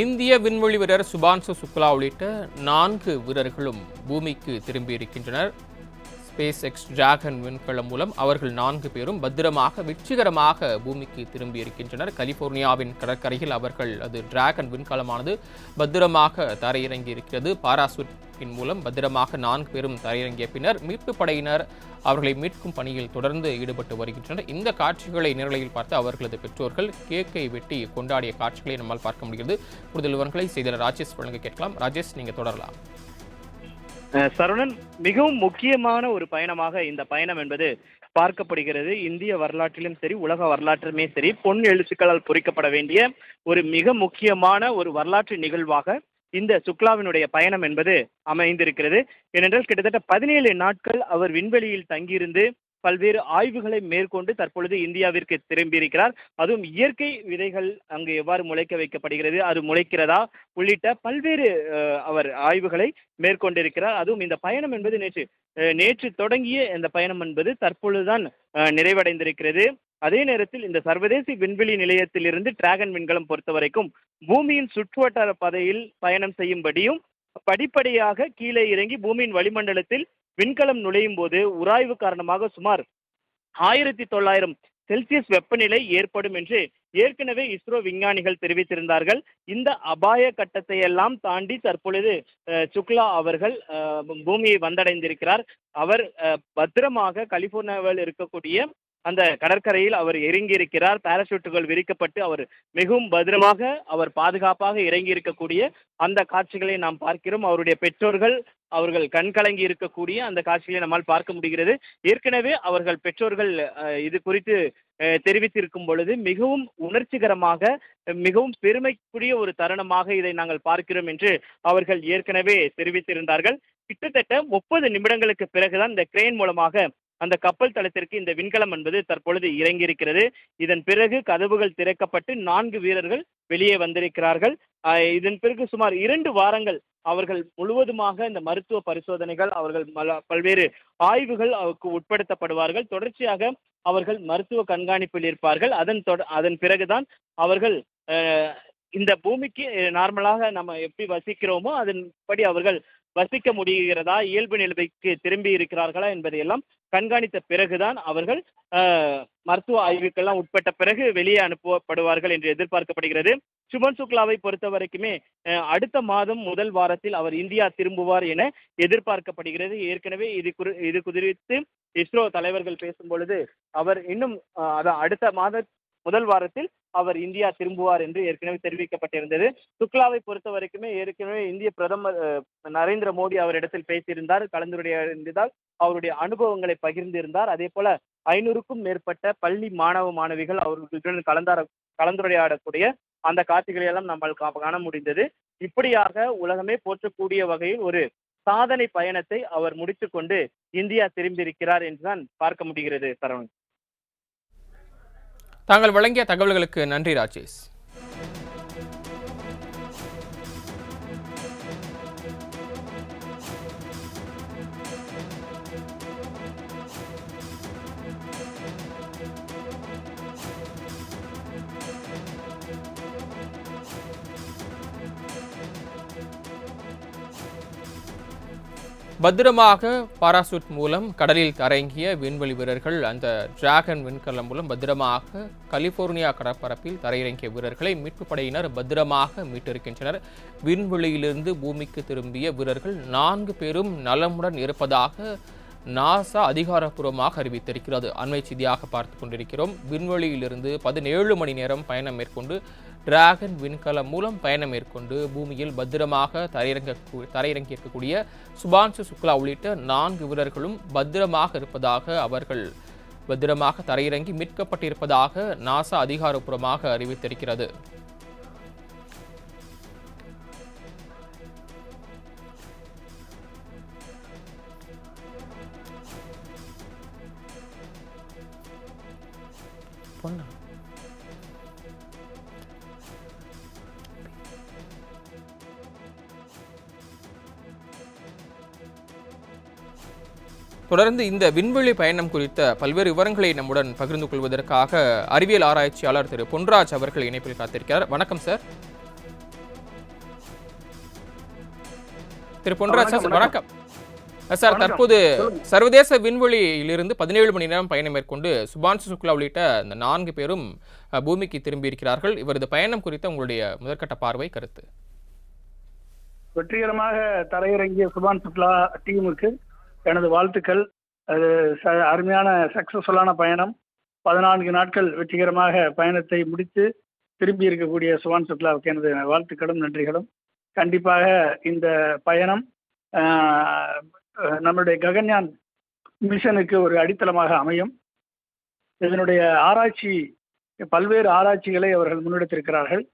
இந்திய விண்வெளி வீரர் சுபான்சு சுக்லா உள்ளிட்ட 4 வீரர்களும் பூமிக்கு திரும்பியிருக்கின்றனர். ஸ்பேஸ் எக்ஸ் டிராகன் விண்கலம் மூலம் அவர்கள் 4 பேரும் பத்திரமாக வெற்றிகரமாக பூமிக்கு திரும்பியிருக்கின்றனர். கலிபோர்னியாவின் கடற்கரையில் அவர்கள் டிராகன் விண்கலமானது பத்திரமாக தரையிறங்கி இருக்கிறது. பாராசூட்டின் மூலம் பத்திரமாக 4 பேரும் தரையிறங்கிய பின்னர் மீட்பு படையினர் அவர்களை மீட்கும் பணியில் தொடர்ந்து ஈடுபட்டு வருகின்றனர். இந்த காட்சிகளை நேரலையில் பார்த்து அவர்களது பெற்றோர்கள் கேக்கை வெட்டி கொண்டாடிய காட்சிகளை நம்மால் பார்க்க முடிகிறது. கூடுதல் விவரங்களை செய்தியாளர் ராஜேஷ் வழங்க கேட்கலாம். ராஜேஷ், நீங்க தொடரலாம். சரவணன், மிகவும் முக்கியமான ஒரு பயணமாக இந்த பயணம் என்பது பார்க்கப்படுகிறது. இந்திய வரலாற்றிலும் சரி, உலக வரலாற்றிலுமே சரி, பொன் எழுத்துக்களால் பொறிக்கப்பட வேண்டிய ஒரு மிக முக்கியமான ஒரு வரலாற்று நிகழ்வாக இந்த சுக்லாவினுடைய பயணம் என்பது அமைந்திருக்கிறது. ஏனென்றால் கிட்டத்தட்ட 17 நாட்கள் அவர் விண்வெளியில் தங்கியிருந்து பல்வேறு ஆய்வுகளை மேற்கொண்டு தற்பொழுது இந்தியாவிற்கு திரும்பியிருக்கிறார். அதுவும் இயற்கை விதைகள் அங்கு எவ்வாறு முளைக்க வைக்கப்படுகிறது, அது முளைக்கிறதா உள்ளிட்ட பல்வேறு அவர் ஆய்வுகளை மேற்கொண்டிருக்கிறார். அதுவும் இந்த பயணம் என்பது நேற்று தொடங்கிய இந்த பயணம் என்பது தற்பொழுதுதான் நிறைவடைந்திருக்கிறது. அதே நேரத்தில் இந்த சர்வதேச விண்வெளி நிலையத்திலிருந்து டிராகன் விண்கலம் பொறுத்தவரைக்கும் பூமியின் சுற்றுவட்டார பாதையில் பயணம் செய்யும்படியும் படிப்படியாக கீழே இறங்கி பூமியின் வளிமண்டலத்தில் விண்கலம் நுழையும் போது உராய்வு காரணமாக சுமார் 1900 செல்சியஸ் வெப்பநிலை ஏற்படும் என்று ஏற்கனவே இஸ்ரோ விஞ்ஞானிகள் தெரிவித்திருந்தார்கள். இந்த அபாய கட்டத்தை எல்லாம் தாண்டி தற்பொழுது சுக்லா அவர்கள் பூமியை வந்தடைந்திருக்கிறார். அவர் பத்திரமாக கலிபோர்னியாவில் இருக்கக்கூடிய அந்த கடற்கரையில் அவர் இறங்கியிருக்கிறார். பாராசூட்டுகள் விரிக்கப்பட்டு அவர் மிகவும் பத்திரமாக அவர் பாதுகாப்பாக இறங்கி இருக்கக்கூடிய அந்த காட்சிகளை நாம் பார்க்கிறோம். அவருடைய பெற்றோர்கள் அவர்கள் கண்கலங்கி இருக்கக்கூடிய அந்த காட்சிகளை நம்மால் பார்க்க முடிகிறது. ஏற்கனவே அவர்கள் பெற்றோர்கள் இது குறித்து தெரிவித்திருக்கும் பொழுது மிகவும் உணர்ச்சிகரமாக மிகவும் பெருமைக்குரிய ஒரு தருணமாக இதை நாங்கள் பார்க்கிறோம் என்று அவர்கள் ஏற்கனவே தெரிவித்திருந்தார்கள். கிட்டத்தட்ட 30 நிமிடங்களுக்கு பிறகுதான் இந்த கிரேன் மூலமாக அந்த கப்பல் தளத்திற்கு இந்த விண்கலம் என்பது தற்பொழுது இறங்கியிருக்கிறது. இதன் பிறகு கதவுகள் திறக்கப்பட்டு 4 வீரர்கள் வெளியே வந்திருக்கிறார்கள். இதன் பிறகு சுமார் 2 வாரங்கள் அவர்கள் முழுவதுமாக இந்த மருத்துவ பரிசோதனைகள் அவர்கள் பல்வேறு ஆய்வுகள் உட்படுத்தப்படுவார்கள். தொடர்ச்சியாக அவர்கள் மருத்துவ கண்காணிப்பில் இருப்பார்கள். அதன் பிறகுதான் அவர்கள் இந்த பூமிக்கு நார்மலாக நம்ம எப்படி வசிக்கிறோமோ அதன்படி அவர்கள் வசிக்க முடிகிறதா, இயல்பு நிலைமைக்கு திரும்பி இருக்கிறார்களா என்பதையெல்லாம் கண்காணித்த பிறகுதான் அவர்கள் மருத்துவ ஆய்வுக்கெல்லாம் உட்பட்ட பிறகு வெளியே அனுப்பப்படுவார்கள் என்று எதிர்பார்க்கப்படுகிறது. சுமன் சுக்லாவை பொறுத்த வரைக்குமே அடுத்த மாதம் முதல் வாரத்தில் அவர் இந்தியா திரும்புவார் என எதிர்பார்க்கப்படுகிறது. ஏற்கனவே இது குறித்து இஸ்ரோ தலைவர்கள் பேசும் பொழுது அவர் இன்னும் அடுத்த மாத முதல் வாரத்தில் அவர் இந்தியா திரும்புவார் என்று ஏற்கனவே தெரிவிக்கப்பட்டிருந்தது. சுக்லாவை பொறுத்த வரைக்குமே ஏற்கனவே இந்திய பிரதமர் நரேந்திர மோடி அவரிடத்தில் பேசியிருந்தார், கலந்துரையாடியிருந்தால் அவருடைய அனுபவங்களை பகிர்ந்திருந்தார். அதே போல 500க்கும் மேற்பட்ட பள்ளி மாணவிகள் அவர்களுடன் கலந்துரையாடக்கூடிய அந்த காட்சிகளை எல்லாம் நம்மால் காண முடிந்தது. இப்படியாக உலகமே போற்றக்கூடிய வகையில் ஒரு சாதனை பயணத்தை அவர் முடித்துக்கொண்டு இந்தியா திரும்பியிருக்கிறார் என்றுதான் பார்க்க முடிகிறது. சரவணன், தாங்கள் வழங்கிய தகவல்களுக்கு நன்றி ராஜேஷ். பத்திரமாக பாராசூட் மூலம் கடலில் இறங்கிய விண்வெளி வீரர்கள் அந்த டிராகன் விண்கலம் மூலம் பத்திரமாக கலிபோர்னியா கடற்பரப்பில் தரையிறங்கிய வீரர்களை மீட்பு படையினர் பத்திரமாக மீட்டிருக்கின்றனர். விண்வெளியிலிருந்து பூமிக்கு திரும்பிய வீரர்கள் 4 பேரும் நலமுடன் இருப்பதாக நாசா அதிகாரப்பூர்வமாக அறிவித்திருக்கிறது. அண்மை செய்தியாக பார்த்து கொண்டிருக்கிறோம். விண்வெளியிலிருந்து 17 மணி நேரம் பயணம் மேற்கொண்டு டிராகன் விண்கலம் மூலம் பயணம் மேற்கொண்டு பூமியில் பத்திரமாக தரையிறங்கியிருக்கக்கூடிய சுபான்சு சுக்லா உள்ளிட்ட 4 வீரர்களும் பத்திரமாக இருப்பதாக அவர்கள் பத்திரமாக தரையிறங்கி மீட்கப்பட்டிருப்பதாக நாசா அதிகாரப்பூர்வமாக அறிவித்திருக்கிறது. தொடர்ந்து இந்த விண்வெளி பயணம் குறித்த பல்வேறு விவரங்களை நம்முடன் பகிர்ந்து கொள்வதற்காக அறிவியல் ஆராய்ச்சியாளர் திரு பொன்ராஜ் அவர்கள் இணைப்பில் காத்திருக்கிறார். வணக்கம் சார். திரு பொன்ராஜ் சார் வணக்கம் சார். தற்போது சர்வதேச விண்வெளியிலிருந்து 17 மணி நேரம் பயணம் மேற்கொண்டு சுபான்சு சுக்லா உள்ளிட்ட இந்த 4 பேரும் பூமிக்கு திரும்பி இருக்கிறார்கள். இவரது பயணம் குறித்த உங்களுடைய முதற்கட்ட பார்வை, கருத்து? வெற்றிகரமாக தரையிறங்கிய சுபான் சுக்லா டீமுக்கு எனது வாழ்த்துக்கள். அது அருமையான சக்சஸ்ஃபுல்லான பயணம். 14 நாட்கள் வெற்றிகரமாக பயணத்தை முடித்து திரும்பி இருக்கக்கூடிய சுபான் சுக்லாவுக்கு எனது வாழ்த்துக்களும் நன்றிகளும். கண்டிப்பாக இந்த பயணம் நம்மளுடைய ககன்யான் மிஷனுக்கு ஒரு அடித்தளமாக அமையும். இதனுடைய ஆராய்ச்சி, பல்வேறு ஆராய்ச்சிகளை அவர்கள் முன்னெடுத்திருக்கிறார்கள்.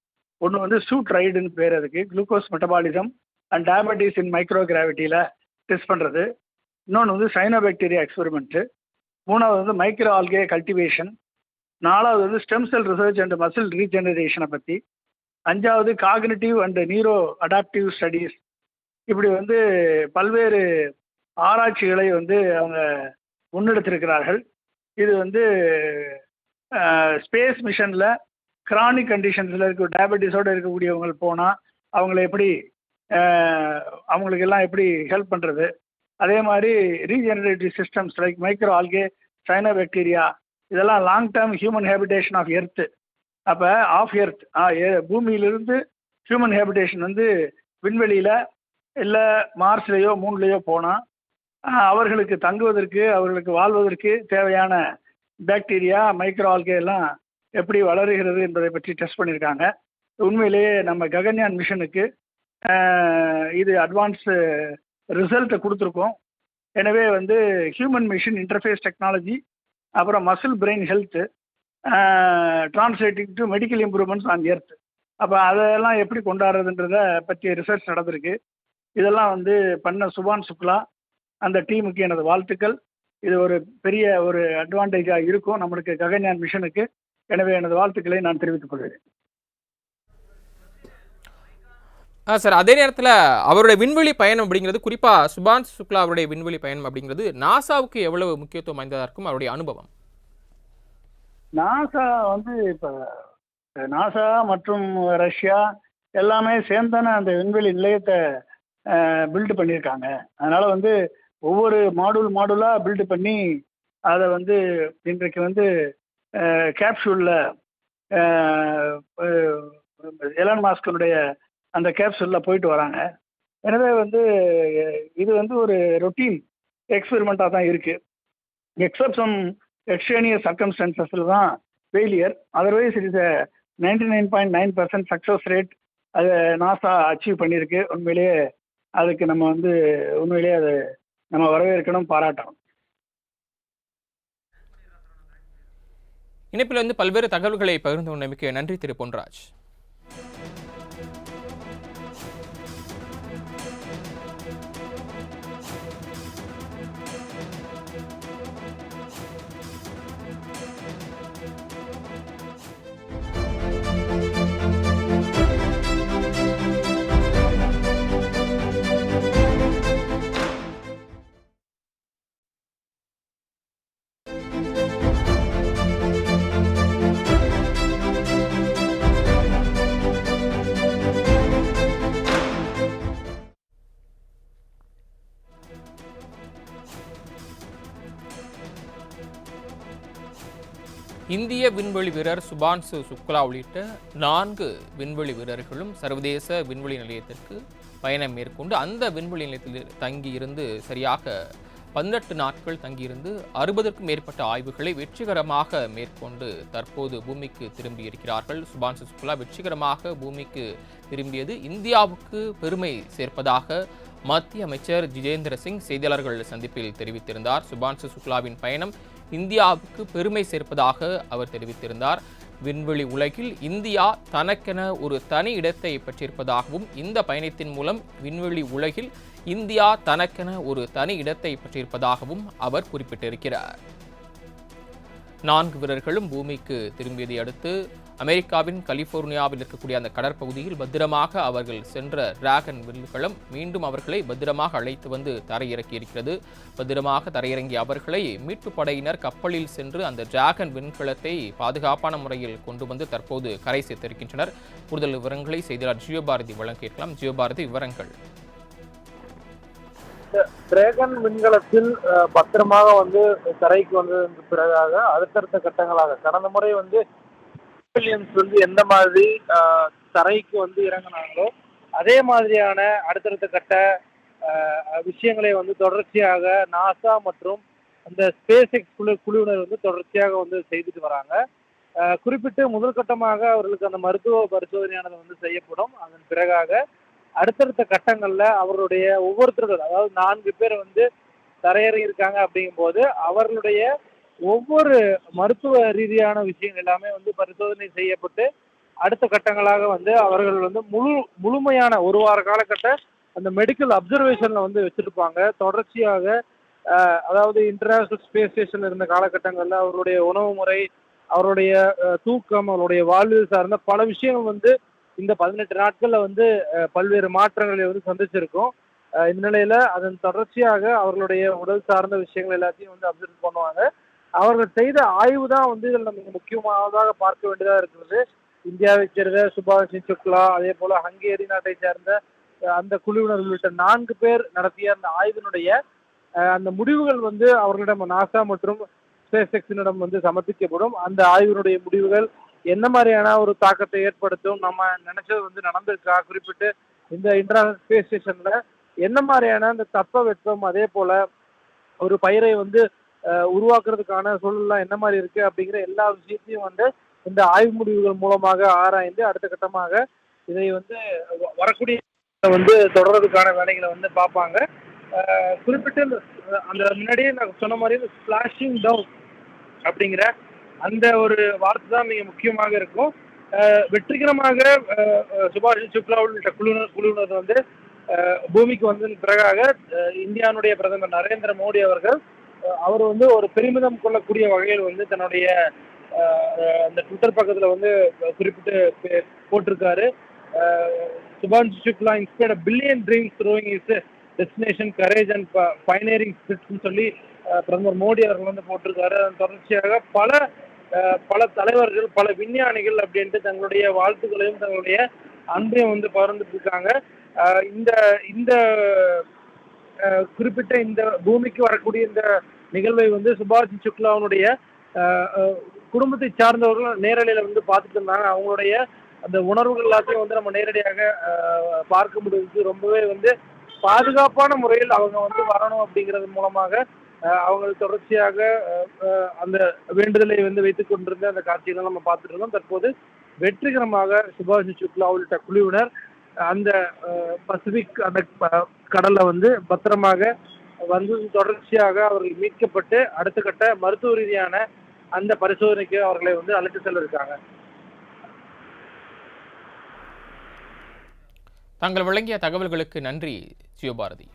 ஒன்று வந்து சூட் ரைடுன்னு பேர், அதுக்கு glucose metabolism and diabetes in micro கிராவிட்டியில் டெஸ்ட் பண்ணுறது. இன்னொன்று வந்து சைனோபாக்டீரியா எக்ஸ்பெரிமெண்ட்டு. மூணாவது வந்து மைக்ரோ ஆல்கே கல்டிவேஷன். நாலாவது வந்து stem cell research and muscle ரீஜெனரேஷனை பற்றி. அஞ்சாவது cognitive and neuro adaptive studies. இப்படி வந்து பல்வேறு ஆராய்ச்சிகளை வந்து அவங்க முன்னெடுத்திருக்கிறார்கள். இது வந்து ஸ்பேஸ் மிஷனில் கிரானிக் கண்டிஷன்ஸில் இருக்க டயபெட்டிஸோடு இருக்கக்கூடியவங்க போனால் அவங்கள எப்படி அவங்களுக்கெல்லாம் எப்படி ஹெல்ப் பண்ணுறது, அதே மாதிரி regenerative systems like micro algae, cyanobacteria, இதெல்லாம் long term human habitation off earth. அப்போ ஆஃப் எர்த் பூமியிலிருந்து ஹியூமன் ஹேபிடேஷன் வந்து விண்வெளியில் இல்லை மார்ஸ்லேயோ மூன்லேயோ போனால் அவர்களுக்கு தங்குவதற்கு, அவர்களுக்கு வாழ்வதற்கு தேவையான பாக்டீரியா, மைக்ரோ ஆல்கே எல்லாம் எப்படி வளருகிறது என்பதை பற்றி டெஸ்ட் பண்ணியிருக்காங்க. உண்மையிலேயே நம்ம ககன்யான் மிஷனுக்கு இது அட்வான்ஸ் ரிசல்ட்டை கொடுத்துருக்கோம். எனவே வந்து ஹியூமன் மிஷின் இன்டர்ஃபேஸ் டெக்னாலஜி, அப்புறம் muscle brain health, translating to medical improvements on earth. அப்போ அதெல்லாம் எப்படி கொண்டாடுறதுன்றத பற்றிய ரிசர்ச் நடந்திருக்கு. இதெல்லாம் வந்து பண்ண சுபான் சுக்லா அந்த டீமுக்கு எனது வாழ்த்துக்கள். இது ஒரு பெரிய ஒரு அட்வான்டேஜாக இருக்கும் நம்மளுக்கு ககன்யான் மிஷனுக்கு. எனவே எனது வாழ்த்துக்களை நான் தெரிவித்துக் கொள்கிறேன். சார், அதே நேரத்தில் அவருடைய விண்வெளி பயணம் அப்படிங்கிறது, குறிப்பாக சுபான்சு சுக்லா அவருடைய விண்வெளி பயணம் அப்படிங்கிறது நாசாவுக்கு எவ்வளவு முக்கியத்துவம் வாய்ந்ததாக இருக்கும் அவருடைய அனுபவம்? நாசா வந்து இப்போ நாசா மற்றும் ரஷ்யா எல்லாமே சேர்ந்தான அந்த விண்வெளி நிலையத்தை பில்டு பண்ணியிருக்காங்க. அதனால் வந்து ஒவ்வொரு மாடுலாக பில்டு பண்ணி அதை வந்து இன்றைக்கு வந்து கேப்சூலில் எலான் மாஸ்கனுடைய அந்த கேப்சூலில் போயிட்டு வராங்க. எனவே வந்து இது வந்து ஒரு ரொட்டீன் எக்ஸ்பெரிமெண்ட்டாக தான் இருக்குது. எக்ஸப்ட் சம் எக்ஸ்ட்ரேனியஸ் சர்க்கம்ஸ்டன்சஸில் தான் failure. Otherwise it is 99.9% success rate அதை நாசா அச்சீவ் பண்ணியிருக்கு. உண்மையிலேயே அதுக்கு நம்ம வந்து உண்மையிலேயே அதை நம்ம வரவேற்கணும், பாராட்டணும். இணைப்பில் வந்து பல்வேறு தகவல்களை பகிர்ந்து கொண்டமைக்கு நன்றி திரு பொன்ராஜ். இந்திய விண்வெளி வீரர் சுபான்சு சுக்லா உள்ளிட்ட 4 விண்வெளி வீரர்களும் சர்வதேச விண்வெளி நிலையத்திற்கு பயணம் மேற்கொண்டு அந்த விண்வெளி நிலையத்தில் தங்கியிருந்து சரியாக 18 நாட்கள் தங்கியிருந்து 60க்கும் மேற்பட்ட ஆய்வுகளை வெற்றிகரமாக மேற்கொண்டு தற்போது பூமிக்கு திரும்பியிருக்கிறார்கள். சுபான்சு சுக்லா வெற்றிகரமாக பூமிக்கு திரும்பியது இந்தியாவுக்கு பெருமை சேர்ப்பதாக மத்திய அமைச்சர் ஜிதேந்திர சிங் செய்தியாளர்கள் சந்திப்பில் தெரிவித்திருந்தார். சுபான்சு சுக்லாவின் பயணம் இந்தியாவுக்கு பெருமை சேர்ப்பதாக அவர் தெரிவித்திருந்தார். விண்வெளி உலகில் இந்தியா தனக்கென ஒரு தனி இடத்தை பெற்றிருப்பதாகவும் இந்த பயணத்தின் மூலம் விண்வெளி உலகில் இந்தியா தனக்கென ஒரு தனி இடத்தை பெற்றிருப்பதாகவும் அவர் குறிப்பிட்டிருக்கிறார். 4 வீரர்களும் பூமிக்கு திரும்பியதை அடுத்து அமெரிக்காவின் கலிபோர்னியாவில் இருக்கக்கூடிய அந்த கடற்பகுதியில் பத்திரமாக அவர்கள் சென்ற டிராகன் விண்கலம் மீண்டும் அவர்களை பத்திரமாக அழைத்து வந்து தரையிறக்கியிருக்கிறது. பத்திரமாக தரையிறங்கிய அவர்களை மீட்பு படையினர் கப்பலில் சென்று அந்த டிராகன் விண்கலத்தை பாதுகாப்பான முறையில் கொண்டு வந்து தற்போது கரை சேர்த்திருக்கின்றனர். கூடுதல் விவரங்களை செய்தியாளர் ஜியோபாரதி வழங்க கேட்கலாம். ஜியோபாரதி, விவரங்கள். டிராகன் விண்கலத்தில் பத்திரமாக வந்து தரைக்கு வந்ததற்கு பிறகாக அடுத்தடுத்த கட்டங்களாக கடந்த முறை வந்து எந்த மாதிரி தரைக்கு வந்து இறங்கினாங்களோ அதே மாதிரியான அடுத்தடுத்த கட்ட விஷயங்களை வந்து தொடர்ச்சியாக நாசா மற்றும் அந்த ஸ்பேஸ் எக்ஸ் குழுவினர் வந்து தொடர்ச்சியாக வந்து செய்துட்டு வராங்க. குறிப்பிட்டு முதல் கட்டமாக அவர்களுக்கு அந்த மருத்துவ பரிசோதனையானது வந்து செய்யப்படும். அதன் பிறகாக அடுத்தடுத்த கட்டங்கள்ல அவர்களுடைய ஒவ்வொருத்தர்கள், அதாவது 4 பேர் வந்து தரையேறி இருக்காங்க அப்படிங்கும் போது அவர்களுடைய ஒவ்வொரு மருத்துவ ரீதியான விஷயங்கள் எல்லாமே வந்து பரிசோதனை செய்யப்பட்டு அடுத்த கட்டங்களாக வந்து அவர்கள் வந்து முழுமையான ஒரு வார காலகட்ட அந்த மெடிக்கல் அப்சர்வேஷன்ல வந்து வச்சிருப்பாங்க. தொடர்ச்சியாக அதாவது இன்டர்நேஷனல் ஸ்பேஸ் ஸ்டேஷன்ல இருந்த காலகட்டங்கள்ல அவருடைய உணவு முறை, அவருடைய தூக்கம், அவருடைய வாழ்வியல் சார்ந்த பல விஷயங்கள் வந்து இந்த 18 நாட்கள்ல வந்து பல்வேறு மாற்றங்களை வந்து சந்திச்சிருக்கும். இந்த நிலையில அதன் தொடர்ச்சியாக அவர்களுடைய உடல் சார்ந்த விஷயங்கள் எல்லாத்தையும் வந்து அப்சர்வ் பண்ணுவாங்க. அவர்கள் செய்த ஆய்வு தான் வந்து இதில் நம்ம முக்கியமானதாக பார்க்க வேண்டியதா இருக்கிறது. இந்தியாவைச் சேர்ந்த சுபாஷ் சுக்லா, அதே போல ஹங்கேரி நாட்டை சேர்ந்த அந்த குழுவினர் உள்ளிட்ட 4 பேர் நடத்திய அந்த ஆய்வினுடைய அந்த முடிவுகள் வந்து அவர்களிடம் நாசா மற்றும் ஸ்பேஸ் எக்ஸினிடம் வந்து சமர்ப்பிக்கப்படும். அந்த ஆய்வினுடைய முடிவுகள் என்ன மாதிரியான ஒரு தாக்கத்தை ஏற்படுத்தும், நம்ம நினைச்சது வந்து நடந்திருக்கா, குறிப்பிட்டு இந்த இன்டர்நேஷனல் ஸ்பேஸ் ஸ்டேஷன்ல என்ன மாதிரியான அந்த தட்பவெப்பம், அதே போல ஒரு பயிரை வந்து உருவாக்குறதுக்கான சூழல்லாம் என்ன மாதிரி இருக்கு அப்படிங்கிற எல்லா விஷயத்தையும் வந்து இந்த ஆய்வு முடிவுகள் மூலமாக ஆராய்ந்து அடுத்த கட்டமாக இதை வந்து வரக்கூடிய வந்து தொடர்றதுக்கான வேலைகளை வந்து பார்ப்பாங்க. குறிப்பிட்டு அந்த முன்னாடியே நான் சொன்ன மாதிரி இந்த ஸ்பிளாஷிங் டவுன் அப்படிங்கிற அந்த ஒரு வார்த்தை தான் மிக முக்கியமாக இருக்கும். வெற்றிகரமாக சுபாஷ் சுக்லா உள்ளிட்ட குழுவினர் வந்து பூமிக்கு வந்ததன் பிறகாக இந்தியாவுடைய பிரதமர் நரேந்திர மோடி அவர்கள் அவர் வந்து ஒரு பெருமிதம் கொள்ளக்கூடிய வகையில் வந்து தன்னுடைய அந்த ட்விட்டர் பக்கத்தில் வந்து குறிப்பிட்டு போட்டிருக்காரு. சுபாஷ் Shukla inspired a billion dreams throwing his destination courage and pioneering spirit சொல்லி பிரதமர் மோடி அவர்கள் வந்து போட்டிருக்காரு. அதன் தொடர்ச்சியாக பல தலைவர்கள், பல விஞ்ஞானிகள் அப்படின்ட்டு தங்களுடைய வாழ்த்துக்களையும் தங்களுடைய அன்பையும் வந்து பகிர்ந்துட்டு இருக்காங்க. இந்த குறிப்பிட்ட இந்த பூமிக்கு வரக்கூடிய இந்த நிகழ்வை வந்து சுபாஷ் சுக்லாவுடைய குடும்பத்தை சார்ந்தவர்கள் நேரடியில் வந்து பார்த்துட்டு இருந்தாங்க. அவங்களுடைய அந்த உணர்வுகள் எல்லாத்தையும் வந்து நம்ம நேரடியாக பார்க்க முடியுது. ரொம்பவே வந்து பாதுகாப்பான முறையில் அவங்க வந்து வரணும் அப்படிங்கிறது மூலமாக அவங்க தொடர்ச்சியாக அந்த வேண்டுதலை வந்து வைத்துக் கொண்டிருந்த அந்த காட்சிகளை நம்ம பார்த்துட்டு இருந்தோம். தற்போது வெற்றிகரமாக சுபாஷ் சுக்லா உள்ளிட்ட குழுவினர் அந்த பசிபிக் அந்த கடல்ல வந்து பத்திரமாக வந்து தொடர்ச்சியாக அவர்கள் மீட்கப்பட்டு அடுத்த கட்ட மருத்துவ ரீதியான அந்த பரிசோதனைக்கு அவர்களை வந்து அழைத்து செல்ல இருக்காங்க. தாங்கள் வழங்கிய தகவல்களுக்கு நன்றி சிவபாரதி.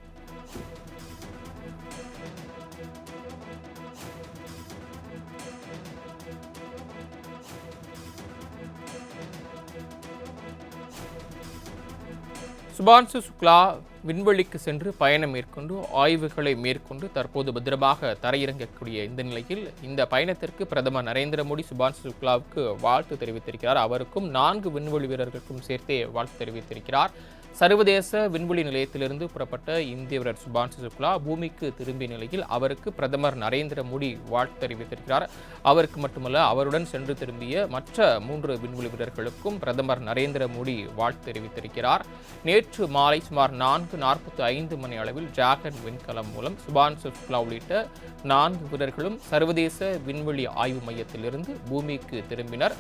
சுபான்சு சுக்லா விண்வெளிக்கு சென்று பயணம் மேற்கொண்டு ஆய்வுகளை மேற்கொண்டு தற்போது பத்திரமாக தரையிறங்கக்கூடிய இந்த நிலையில் இந்த பயணத்திற்கு பிரதமர் நரேந்திர மோடி சுபான்சு சுக்லாவுக்கு வாழ்த்து தெரிவித்திருக்கிறார். அவருக்கும் 4 விண்வெளி வீரர்களுக்கும் சேர்த்தே வாழ்த்து தெரிவித்திருக்கிறார். சர்வதேச விண்வெளி நிலையத்திலிருந்து புறப்பட்ட இந்திய வீரர் சுபான்சு சுக்லா பூமிக்கு திரும்பிய நிலையில் அவருக்கு பிரதமர் நரேந்திர மோடி வாழ்த்து தெரிவித்திருக்கிறார். அவருக்கு மட்டுமல்ல, அவருடன் சென்று திரும்பிய மற்ற 3 விண்வெளி வீரர்களுக்கும் பிரதமர் நரேந்திர மோடி வாழ்த்து தெரிவித்திருக்கிறார். நேற்று மாலை சுமார் 4:45 மணி அளவில் டிராகன் விண்கலம் மூலம் சுபான்சு சுக்லா உள்ளிட்ட 4 வீரர்களும் சர்வதேச விண்வெளி ஆய்வு மையத்திலிருந்து பூமிக்கு திரும்பினர்.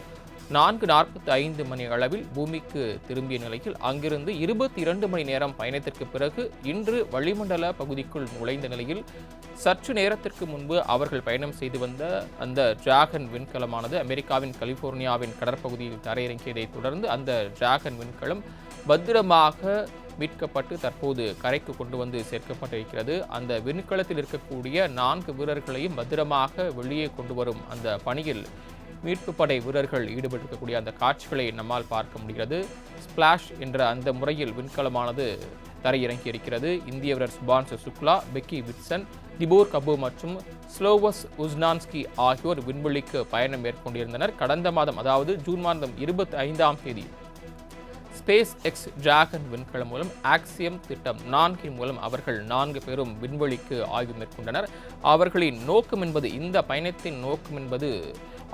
4:45 மணி அளவில் பூமிக்கு திரும்பிய நிலையில் அங்கிருந்து 22 மணி நேரம் பயணத்திற்கு பிறகு இன்று வளிமண்டல பகுதிக்குள் நுழைந்த நிலையில் சற்று நேரத்திற்கு முன்பு அவர்கள் பயணம் செய்து வந்த அந்த டிராகன் விண்கலமானது அமெரிக்காவின் கலிபோர்னியாவின் கடற்பகுதியில் தரையிறங்கியதைத் தொடர்ந்து அந்த டிராகன் விண்கலம் பத்திரமாக மீட்கப்பட்டு தற்போது கரைக்கு கொண்டு வந்து சேர்க்கப்பட்டிருக்கிறது. அந்த விண்கலத்தில் இருக்கக்கூடிய 4 வீரர்களையும் பத்திரமாக வெளியே கொண்டு வரும் அந்த பணியில் மீட்பு படை வீரர்கள் ஈடுபட்டிருக்கக்கூடிய அந்த காட்சிகளை நம்மால் பார்க்க முடிகிறது. ஸ்பிளாஷ் என்ற அந்த முறையில் விண்கலமானது தரையிறங்கி இருக்கிறது. இந்திய வீரர் சுபான்சு சுக்லா, பெக்கி விட்சன், திபோர் கபூர் மற்றும் ஸ்லோவஸ் உஸ்னான்ஸ்கி ஆகியோர் விண்வெளிக்கு பயணம் மேற்கொண்டிருந்தனர். கடந்த மாதம், அதாவது ஜூன் மாதம் 25ஆம் தேதி ஸ்பேஸ் எக்ஸ் டிராகன் விண்கலம் மூலம் ஆக்சியம் திட்டம் 4 மூலம் அவர்கள் 4 பேரும் விண்வெளிக்கு ஆய்வு மேற்கொண்டனர். அவர்களின் நோக்கம் என்பது, இந்த பயணத்தின் நோக்கம் என்பது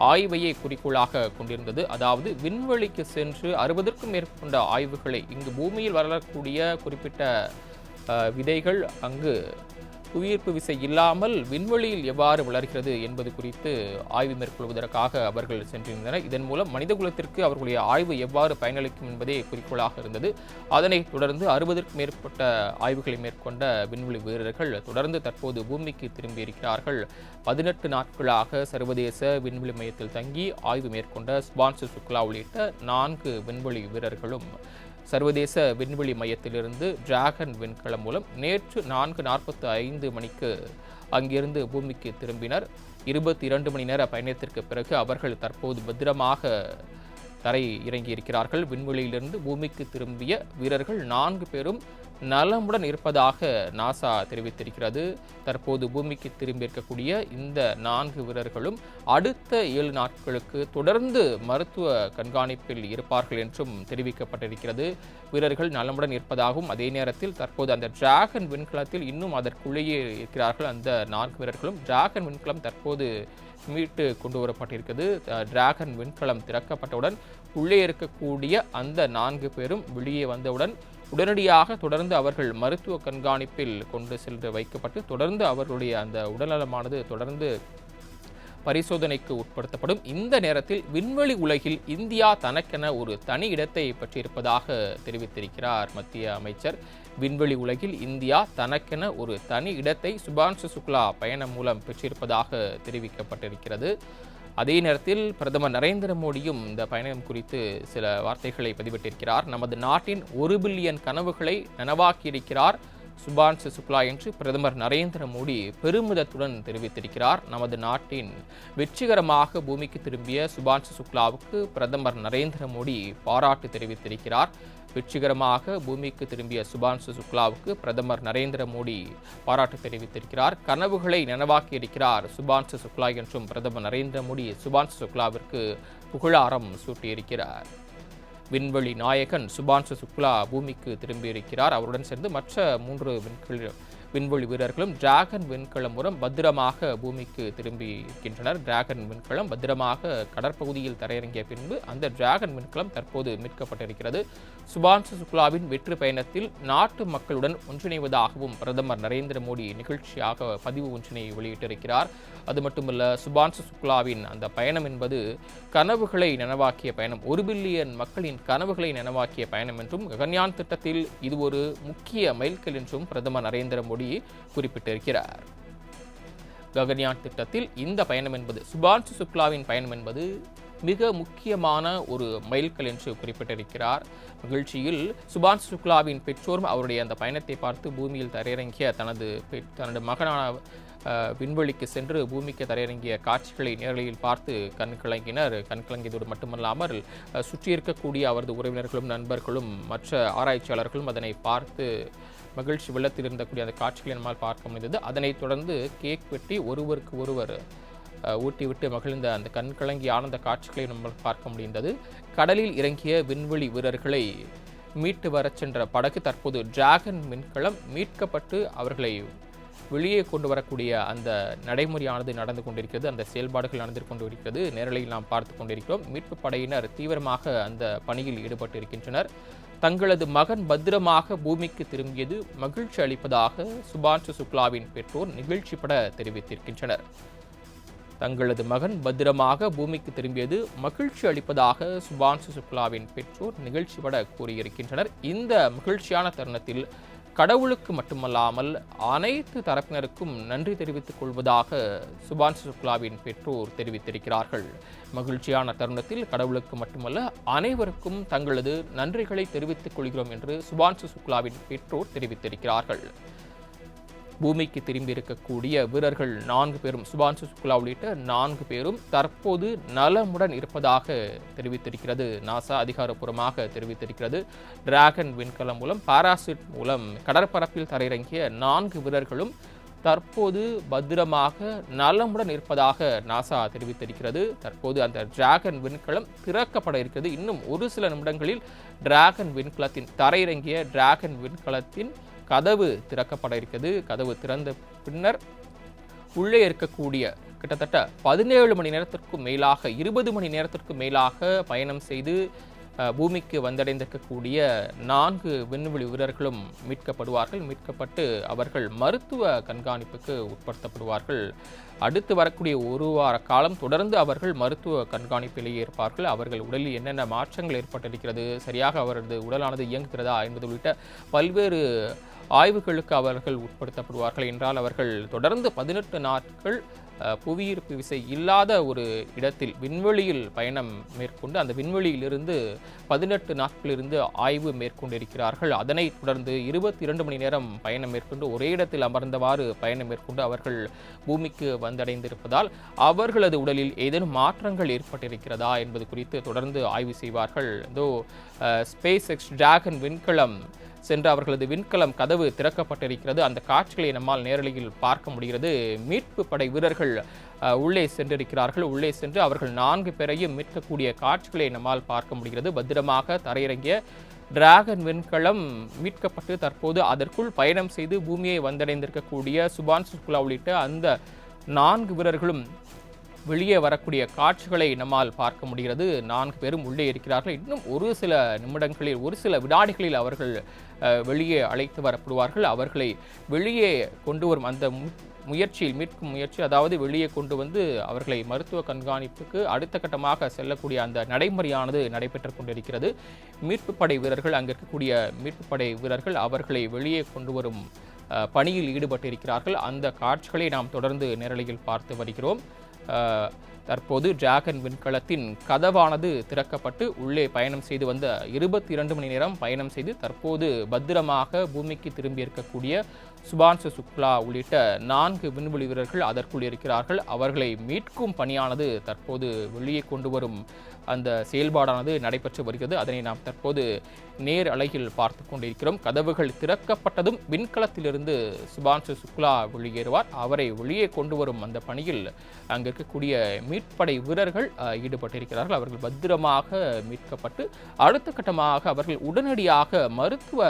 ஆய்வையே குறிக்கோளாக கொண்டிருந்தது. அதாவது விண்வெளிக்கு சென்று 60க்கும் மேற்பட்ட ஆய்வுகளை, இங்கு பூமியில் வளரக்கூடிய குறிப்பிட்ட விதைகள் அங்கு புவியீர்ப்பு விசை இல்லாமல் விண்வெளியில் எவ்வாறு வளர்கிறது என்பது குறித்து ஆய்வு மேற்கொள்வதற்காக அவர்கள் சென்றிருந்தனர். இதன் மூலம் மனிதகுலத்திற்கு அவர்களுடைய ஆய்வு எவ்வாறு பயனளிக்கும் என்பதே குறிக்கோளாக இருந்தது. அதனைத் தொடர்ந்து 60க்கும் மேற்பட்ட ஆய்வுகளை மேற்கொண்ட விண்வெளி வீரர்கள் தொடர்ந்து தற்போது பூமிக்கு திரும்பியிருக்கிறார்கள். 18 நாட்களாக சர்வதேச விண்வெளி மையத்தில் தங்கி ஆய்வு மேற்கொண்ட சுபான்சு சுக்லா உள்ளிட்ட 4 விண்வெளி வீரர்களும் சர்வதேச விண்வெளி மையத்திலிருந்து டிராகன் விண்கலம் மூலம் நேற்று 4:45 மணிக்கு அங்கிருந்து பூமிக்கு திரும்பினர். 22 மணி நேர பயணத்திற்கு பிறகு அவர்கள் தற்போது பத்திரமாக தரை இறங்கியிருக்கிறார்கள். விண்வெளியிலிருந்து பூமிக்கு திரும்பிய வீரர்கள் 4 பேரும் நலமுடன் இருப்பதாக நாசா தெரிவித்திருக்கிறது. தற்போது பூமிக்கு திரும்பியிருக்கக்கூடிய இந்த 4 வீரர்களும் அடுத்த 7 நாட்களுக்கு தொடர்ந்து மருத்துவ கண்காணிப்பில் இருப்பார்கள் என்றும் தெரிவிக்கப்பட்டிருக்கிறது. வீரர்கள் நலமுடன் இருப்பதாகவும் அதே நேரத்தில் தற்போது அந்த டிராகன் விண்கலத்தில் இன்னும் அதற்குள்ளேயே இருக்கிறார்கள். அந்த 4 வீரர்களும் டிராகன் விண்கலம் தற்போது மீட்டு கொண்டு வரப்பட்டிருக்கிறது. டிராகன் விண்கலம் திறக்கப்பட்டவுடன் உள்ளே இருக்கக்கூடிய அந்த 4 பேரும் வெளியே வந்தவுடன் உடனடியாக தொடர்ந்து அவர்கள் மருத்துவ கண்காணிப்பில் கொண்டு சென்று வைக்கப்பட்டு தொடர்ந்து அவர்களுடைய அந்த உடல்நலமானது தொடர்ந்து பரிசோதனைக்கு உட்படுத்தப்படும். இந்த நேரத்தில் விண்வெளி உலகில் இந்தியா தனக்கென ஒரு தனி இடத்தை பெற்றிருப்பதாக தெரிவித்திருக்கிறார் மத்திய அமைச்சர். விண்வெளி உலகில் இந்தியா தனக்கென ஒரு தனி இடத்தை சுபான்சு சுக்லா பயணம் மூலம் பெற்றிருப்பதாக தெரிவிக்கப்பட்டிருக்கிறது. அதே நேரத்தில் பிரதமர் நரேந்திர மோடியும் இந்த பயணம் குறித்து சில வார்த்தைகளை பதிவிட்டிருக்கிறார். நமது நாட்டின் 1 பில்லியன் கனவுகளை நனவாக்கியிருக்கிறார் சுபான்சு சுக்லா என்று பிரதமர் நரேந்திர மோடி பெருமிதத்துடன் தெரிவித்திருக்கிறார். நமது நாட்டின் வெற்றிகரமாக பூமிக்கு திரும்பிய சுபான்சு சுக்லாவுக்கு பிரதமர் நரேந்திர மோடி பாராட்டு தெரிவித்திருக்கிறார். வெற்றிகரமாக பூமிக்கு திரும்பிய சுபான்சு சுக்லாவுக்கு பிரதமர் நரேந்திர மோடி பாராட்டு தெரிவித்திருக்கிறார். கனவுகளை நனவாக்கியிருக்கிறார் சுபான்சு சுக்லா என்றும் பிரதமர் நரேந்திர மோடி சுபான்சு சுக்லாவிற்கு புகழாரம் சூட்டியிருக்கிறார். விண்வெளி நாயகன் சுபான்சு சுக்லா பூமிக்கு திரும்பியிருக்கிறார். அவருடன் சேர்ந்து மற்ற 3 விண்வெளி வீரர்களும் டிராகன் விண்கலம் மூலம் பத்திரமாக பூமிக்கு திரும்பி இருக்கின்றனர். டிராகன் விண்கலம் பத்திரமாக கடற்பகுதியில் தரையிறங்கிய பின்பு அந்த டிராகன் விண்கலம் தற்போது மீட்கப்பட்டிருக்கிறது. சுபான்சு சுக்லாவின் வெற்றி பயணத்தில் நாட்டு மக்களுடன் ஒன்றிணைவதாகவும் பிரதமர் நரேந்திர மோடி நிகழ்ச்சியாக பதிவு ஒன்றினை வெளியிட்டிருக்கிறார். அது மட்டுமல்ல, சுபான்சு சுக்லாவின் அந்த பயணம் என்பது கனவுகளை நனவாக்கிய பயணம், 1 பில்லியன் மக்களின் கனவுகளை நனவாக்கிய பயணம் என்றும் ககன்யான் திட்டத்தில் இது ஒரு முக்கிய மைல்கல் என்றும் பிரதமர் நரேந்திர மோடி குறிப்பிட்டிருக்கிறார். ககன்யான் திட்டத்தில் இந்த பயணம் என்பது சுபான்சு சுக்லாவின் பயணம் என்பது மிக முக்கியமான ஒரு மைல்கல் என்று குறிப்பிட்டிருக்கிறார். நிகழ்ச்சியில் சுபான்சு சுக்லாவின் பெற்றோரும் அவருடைய அந்த பயணத்தை பார்த்து பூமியில் தரையிறங்கிய தனது மகனான விண்வெளிக்கு சென்று பூமிக்கு தரையிறங்கிய காட்சிகளை நேரலையில் பார்த்து கண்கலங்கியதோடு மட்டுமல்லாமல் சுற்றி இருக்கக்கூடிய அவரது உறவினர்களும் நண்பர்களும் மற்ற ஆராய்ச்சியாளர்களும் அதனை பார்த்து மகிழ்ச்சி வெள்ளத்தில் இருந்தக்கூடிய அந்த காட்சிகளை நம்மால் பார்க்க முடிந்தது. அதனைத் தொடர்ந்து கேக் வெட்டி ஒருவருக்கு ஒருவர் ஊட்டிவிட்டு மகிழ்ந்த அந்த கண்கலங்கி ஆனந்த காட்சிகளை நம்மால் பார்க்க முடிந்தது. கடலில் இறங்கிய விண்வெளி வீரர்களை மீட்டு வரச் சென்ற படகு தற்போது டிராகன் விண்கலம் மீட்கப்பட்டு அவர்களை வெளியே கொண்டு வரக்கூடிய அந்த நடைமுறையானது நடந்து கொண்டிருக்கிறது. அந்த செயல்பாடுகள் நடந்து கொண்டிருக்கிறது. நேரலையில் நாம் பார்த்து கொண்டிருக்கிறோம். மீட்பு படையினர் தீவிரமாக அந்த பணியில் ஈடுபட்டு இருக்கின்றனர். தங்களது மகன் பத்திரமாக பூமிக்கு திரும்பியது மகிழ்ச்சி அளிப்பதாக சுபான்சு சுக்லாவின் பெற்றோர் நிகழ்ச்சிப்பட தெரிவித்திருக்கின்றனர். தங்களது மகன் பத்திரமாக பூமிக்கு திரும்பியது மகிழ்ச்சி அளிப்பதாக சுபான்சு சுக்லாவின் பெற்றோர் நிகழ்ச்சிப்பட கூறியிருக்கின்றனர். இந்த மகிழ்ச்சியான தருணத்தில் கடவுளுக்கு மட்டுமல்லாமல் அனைத்து தரப்பினருக்கும் நன்றி தெரிவித்துக் கொள்வதாக சுபான்சு சுக்லாவின் பெற்றோர் தெரிவித்திருக்கிறார்கள். மகிழ்ச்சியான தருணத்தில் கடவுளுக்கு மட்டுமல்ல அனைவருக்கும் தங்களது நன்றிகளை தெரிவித்துக் கொள்கிறோம் என்று சுபான்சு சுக்லாவின் பெற்றோர் தெரிவித்திருக்கிறார்கள். பூமிக்கு திரும்பியிருக்கக்கூடிய வீரர்கள் 4 பேரும் சுபான்சு சுக்லா உள்ளிட்ட 4 பேரும் தற்போது நலமுடன் இருப்பதாக தெரிவித்திருக்கிறது. நாசா அதிகாரப்பூர்வமாக தெரிவித்திருக்கிறது. டிராகன் விண்கலம் மூலம் பாராசூட் மூலம் கடற்பரப்பில் தரையிறங்கிய 4 வீரர்களும் தற்போது பத்திரமாக நலமுடன் இருப்பதாக நாசா தெரிவித்திருக்கிறது. தற்போது அந்த டிராகன் விண்கலம் திறக்கப்பட இருக்கிறது. இன்னும் ஒரு சில நிமிடங்களில் டிராகன் விண்கலத்தின் தரையிறங்கிய டிராகன் விண்கலத்தின் கதவு திறக்கப்பட இருக்கிறது. கதவு திறந்த பின்னர் உள்ளே இருக்கக்கூடிய கிட்டத்தட்ட 17 மணி நேரத்திற்கும் மேலாக 20 மணி நேரத்திற்கும் மேலாக பயணம் செய்து பூமிக்கு வந்தடைந்திருக்கக்கூடிய 4 விண்வெளி வீரர்களும் மீட்கப்படுவார்கள். மீட்கப்பட்டு அவர்கள் மருத்துவ கண்காணிப்புக்கு உட்படுத்தப்படுவார்கள். அடுத்து வரக்கூடிய ஒரு வார காலம் தொடர்ந்து அவர்கள் மருத்துவ கண்காணிப்பிலேயே இருப்பார்கள். அவர்கள் உடலில் என்னென்ன மாற்றங்கள் ஏற்பட்டிருக்கிறது, சரியாக அவரது உடலானது இயங்குகிறதா என்பது உள்ளிட்ட பல்வேறு ஆய்வுகளுக்கு அவர்கள் உட்படுத்தப்படுவார்கள். என்றால் அவர்கள் தொடர்ந்து 18 நாட்கள் புவியீர்ப்பு விசை இல்லாத ஒரு இடத்தில் விண்வெளியில் பயணம் மேற்கொண்டு அந்த விண்வெளியிலிருந்து 18 நாட்களிலிருந்து ஆய்வு மேற்கொண்டிருக்கிறார்கள். அதனைத் தொடர்ந்து 22 மணி நேரம் பயணம் மேற்கொண்டு ஒரே இடத்தில் அமர்ந்தவாறு பயணம் மேற்கொண்டு அவர்கள் பூமிக்கு வந்தடைந்திருப்பதால் அவர்களது உடலில் ஏதேனும் மாற்றங்கள் ஏற்பட்டிருக்கிறதா என்பது குறித்து தொடர்ந்து ஆய்வு செய்வார்கள். ஸ்பேஸ் எக்ஸ் டிராகன் விண்கலம் சென்று அவர்களது விண்கலம் கதவு திறக்கப்பட்டிருக்கிறது. அந்த காட்சிகளை நம்மால் நேரலையில் பார்க்க முடிகிறது. மீட்பு படை வீரர்கள் உள்ளே சென்றிருக்கிறார்கள். உள்ளே சென்று அவர்கள் 4 பேரையும் மீட்கக்கூடிய காட்சிகளை நம்மால் பார்க்க முடிகிறது. பத்திரமாக தரையிறங்கிய டிராகன் விண்கலம் மீட்கப்பட்டு தற்போது அதற்குள் பயணம் செய்து பூமியை வந்தடைந்திருக்கக்கூடிய சுபான்சு சுக்லா உள்ளிட்ட அந்த 4 வீரர்களும் வெளியே வரக்கூடிய காட்சிகளை நம்மால் பார்க்க முடிகிறது. 4 பேரும் உள்ளே இருக்கிறார்கள். இன்னும் ஒரு சில நிமிடங்களில், ஒரு சில வினாடிகளில் அவர்கள் வெளியே அழைத்து வரப்படுவார்கள். அவர்களை வெளியே கொண்டு வரும் அந்த முயற்சியில், மீட்கும் முயற்சி, அதாவது வெளியே கொண்டு வந்து அவர்களை மருத்துவ கண்காணிப்புக்கு அடுத்த கட்டமாக செல்லக்கூடிய அந்த நடைமுறையானது நடைபெற்றுக் கொண்டிருக்கிறது. மீட்பு படை வீரர்கள், அங்கே இருக்கக்கூடிய மீட்பு படை வீரர்கள் அவர்களை வெளியே கொண்டு வரும் பணியில் ஈடுபட்டிருக்கிறார்கள். அந்த காட்சிகளை நாம் தொடர்ந்து நேரலையில் பார்த்து வருகிறோம். தற்போது டிராகன் விண்கலத்தின் கதவானது திறக்கப்பட்டு உள்ளே பயணம் செய்து வந்த 22 மணி நேரம் பயணம் செய்து தற்போது பத்திரமாக பூமிக்கு திரும்பி இருக்கக்கூடிய சுபான்சு சுக்லா உள்ளிட்ட 4 விண்வெளி வீரர்கள் அதற்குள் இருக்கிறார்கள். அவர்களை மீட்கும் பணியானது தற்போது வெளியே கொண்டு வரும் அந்த செயல்பாடானது நடைபெற்று வருகிறது. அதனை நாம் தற்போது நேர் அலையில் பார்த்து கொண்டிருக்கிறோம். கதவுகள் திறக்கப்பட்டதும் விண்கலத்திலிருந்து சுபான்சு சுக்லா வெளியேறுவார். அவரை வெளியே கொண்டு வரும் அந்த பணியில் அங்கு இருக்கக்கூடிய மீட்படை வீரர்கள் ஈடுபட்டிருக்கிறார்கள். அவர்கள் பத்திரமாக மீட்கப்பட்டு அடுத்த கட்டமாக அவர்கள் உடனடியாக மருத்துவ